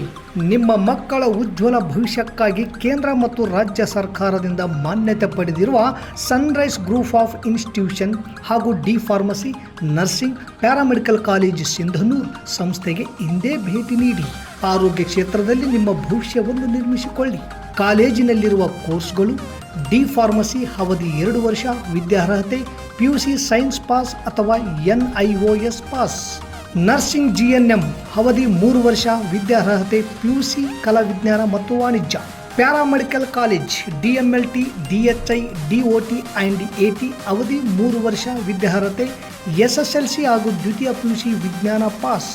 ನಿಮ್ಮ ಮಕ್ಕಳ ಉಜ್ವಲ ಭವಿಷ್ಯಕ್ಕಾಗಿ ಕೇಂದ್ರ ಮತ್ತು ರಾಜ್ಯ ಸರ್ಕಾರದಿಂದ ಮಾನ್ಯತೆ ಪಡೆದಿರುವ ಸನ್ರೈಸ್ ಗ್ರೂಪ್ ಆಫ್ ಇನ್ಸ್ಟಿಟ್ಯೂಷನ್ ಹಾಗೂ D pharmacy, nursing, paramedical college Sindhanur ಸಂಸ್ಥೆಗೆ ಇಂದೇ ಭೇಟಿ ನೀಡಿ ಆರೋಗ್ಯ ಕ್ಷೇತ್ರದಲ್ಲಿ ನಿಮ್ಮ ಭವಿಷ್ಯವನ್ನು ನಿರ್ಮಿಸಿಕೊಳ್ಳಿ. ಕಾಲೇಜಿನಲ್ಲಿರುವ ಕೋರ್ಸ್ಗಳು: ಡಿ ಫಾರ್ಮಸಿ ಅವಧಿ 2 ವರ್ಷ, ವಿದ್ಯಾರ್ಹತೆ PUC ಸೈನ್ಸ್ ಪಾಸ್ ಅಥವಾ NIOS ಪಾಸ್. ನರ್ಸಿಂಗ್ GNM ಅವಧಿ 3 ವರ್ಷ, ವಿದ್ಯಾರ್ಹತೆ PUC ಕಲಾ ವಿಜ್ಞಾನ ಮತ್ತು ವಾಣಿಜ್ಯ. Paramedical college DMLT, DHI, DOT and AT ಅವಧಿ 3 ವರ್ಷ, ವಿದ್ಯಾರ್ಹತೆ SSLC ಹಾಗೂ ದ್ವಿತೀಯ PUC ವಿಜ್ಞಾನ ಪಾಸ್.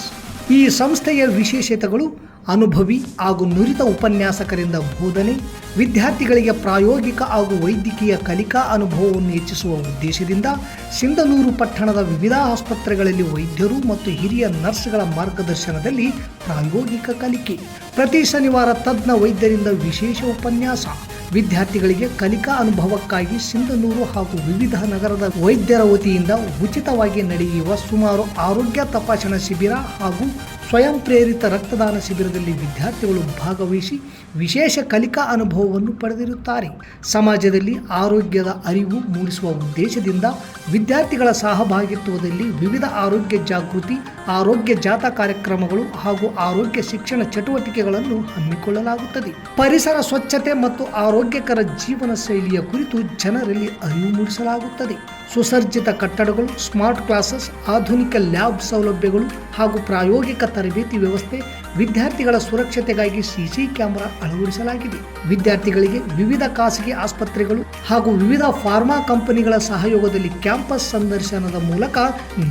ಈ ಸಂಸ್ಥೆಯ ವಿಶೇಷತೆಗಳು: ಅನುಭವಿ ಹಾಗೂ ನುರಿತ ಉಪನ್ಯಾಸಕರಿಂದ ಬೋಧನೆ, ವಿದ್ಯಾರ್ಥಿಗಳಿಗೆ ಪ್ರಾಯೋಗಿಕ ಹಾಗೂ ವೈದ್ಯಕೀಯ ಕಲಿಕಾ ಅನುಭವವನ್ನು ಹೆಚ್ಚಿಸುವ ಉದ್ದೇಶದಿಂದ ಸಿಂಧನೂರು ಪಟ್ಟಣದ ವಿವಿಧ ಆಸ್ಪತ್ರೆಗಳಲ್ಲಿ ವೈದ್ಯರು ಮತ್ತು ಹಿರಿಯ ನರ್ಸ್ಗಳ ಮಾರ್ಗದರ್ಶನದಲ್ಲಿ ಪ್ರಾಯೋಗಿಕ ಕಲಿಕೆ. ಪ್ರತಿ ಶನಿವಾರ ತಜ್ಞ ವೈದ್ಯರಿಂದ ವಿಶೇಷ ಉಪನ್ಯಾಸ. ವಿದ್ಯಾರ್ಥಿಗಳಿಗೆ ಕಲಿಕಾ ಅನುಭವಕ್ಕಾಗಿ ಸಿಂಧನೂರು ಹಾಗೂ ವಿವಿಧ ನಗರದ ವೈದ್ಯರ ವತಿಯಿಂದ ಉಚಿತವಾಗಿ ನಡೆಯುವ ಸುಮಾರು ಆರೋಗ್ಯ ತಪಾಸಣಾ ಶಿಬಿರ ಹಾಗೂ ಸ್ವಯಂ ಪ್ರೇರಿತ ರಕ್ತದಾನ ಶಿಬಿರದಲ್ಲಿ ವಿದ್ಯಾರ್ಥಿಗಳು ಭಾಗವಹಿಸಿ ವಿಶೇಷ ಕಲಿಕಾ ಅನುಭವವನ್ನು ಪಡೆದಿರುತ್ತಾರೆ. ಸಮಾಜದಲ್ಲಿ ಆರೋಗ್ಯದ ಅರಿವು ಮೂಡಿಸುವ ಉದ್ದೇಶದಿಂದ ವಿದ್ಯಾರ್ಥಿಗಳ ಸಹಭಾಗಿತ್ವದಲ್ಲಿ ವಿವಿಧ ಆರೋಗ್ಯ ಜಾಗೃತಿ, ಆರೋಗ್ಯ ಜಾಥಾ ಕಾರ್ಯಕ್ರಮಗಳು ಹಾಗೂ ಆರೋಗ್ಯ ಶಿಕ್ಷಣ ಚಟುವಟಿಕೆಗಳನ್ನು ಹಮ್ಮಿಕೊಳ್ಳಲಾಗುತ್ತದೆ. ಪರಿಸರ ಸ್ವಚ್ಛತೆ ಮತ್ತು ಆರೋಗ್ಯಕರ ಜೀವನ ಶೈಲಿಯ ಕುರಿತು ಜನರಲ್ಲಿ ಅರಿವು ಮೂಡಿಸಲಾಗುತ್ತದೆ. ಸುಸಜ್ಜಿತ ಕಟ್ಟಡಗಳು, ಸ್ಮಾರ್ಟ್ ಕ್ಲಾಸಸ್, ಆಧುನಿಕ ಲ್ಯಾಬ್ ಸೌಲಭ್ಯಗಳು ಹಾಗೂ ಪ್ರಾಯೋಗಿಕ ತರಬೇತಿ ವ್ಯವಸ್ಥೆ, ವಿದ್ಯಾರ್ಥಿಗಳ ಸುರಕ್ಷತೆಗಾಗಿ ಸಿಸಿ ಕ್ಯಾಮೆರಾ ಅಳವಡಿಸಲಾಗಿದೆ. ವಿದ್ಯಾರ್ಥಿಗಳಿಗೆ ವಿವಿಧ ಖಾಸಗಿ ಆಸ್ಪತ್ರೆಗಳು ಹಾಗೂ ವಿವಿಧ ಫಾರ್ಮಾ ಕಂಪನಿಗಳ ಸಹಯೋಗದಲ್ಲಿ ಕ್ಯಾಂಪಸ್ ಸಂದರ್ಶನದ ಮೂಲಕ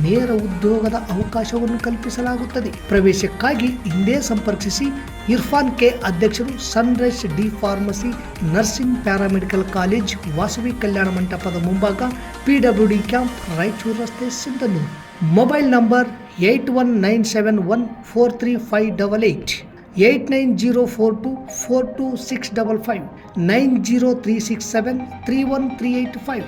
ನೇರ ಉದ್ಯೋಗದ ಅವಕಾಶವನ್ನು ಕಲ್ಪಿಸಲಾಗುತ್ತದೆ. ಪ್ರವೇಶಕ್ಕಾಗಿ ಹಿಂದೆ ಸಂಪರ್ಕಿಸಿ. ಇರ್ಫಾನ್ ಕೆ, ಅಧ್ಯಕ್ಷರು, sunrise D pharmacy nursing paramedical college, Vasavi Kalyana ಮಂಟಪದ ಮುಂಭಾಗ, PWD ಕ್ಯಾಂಪ್, ರಾಯಚೂರು ರಸ್ತೆ, ಸಿಂಧನೂರು. Mobile number 8197143588, 8904242655, 90367313885.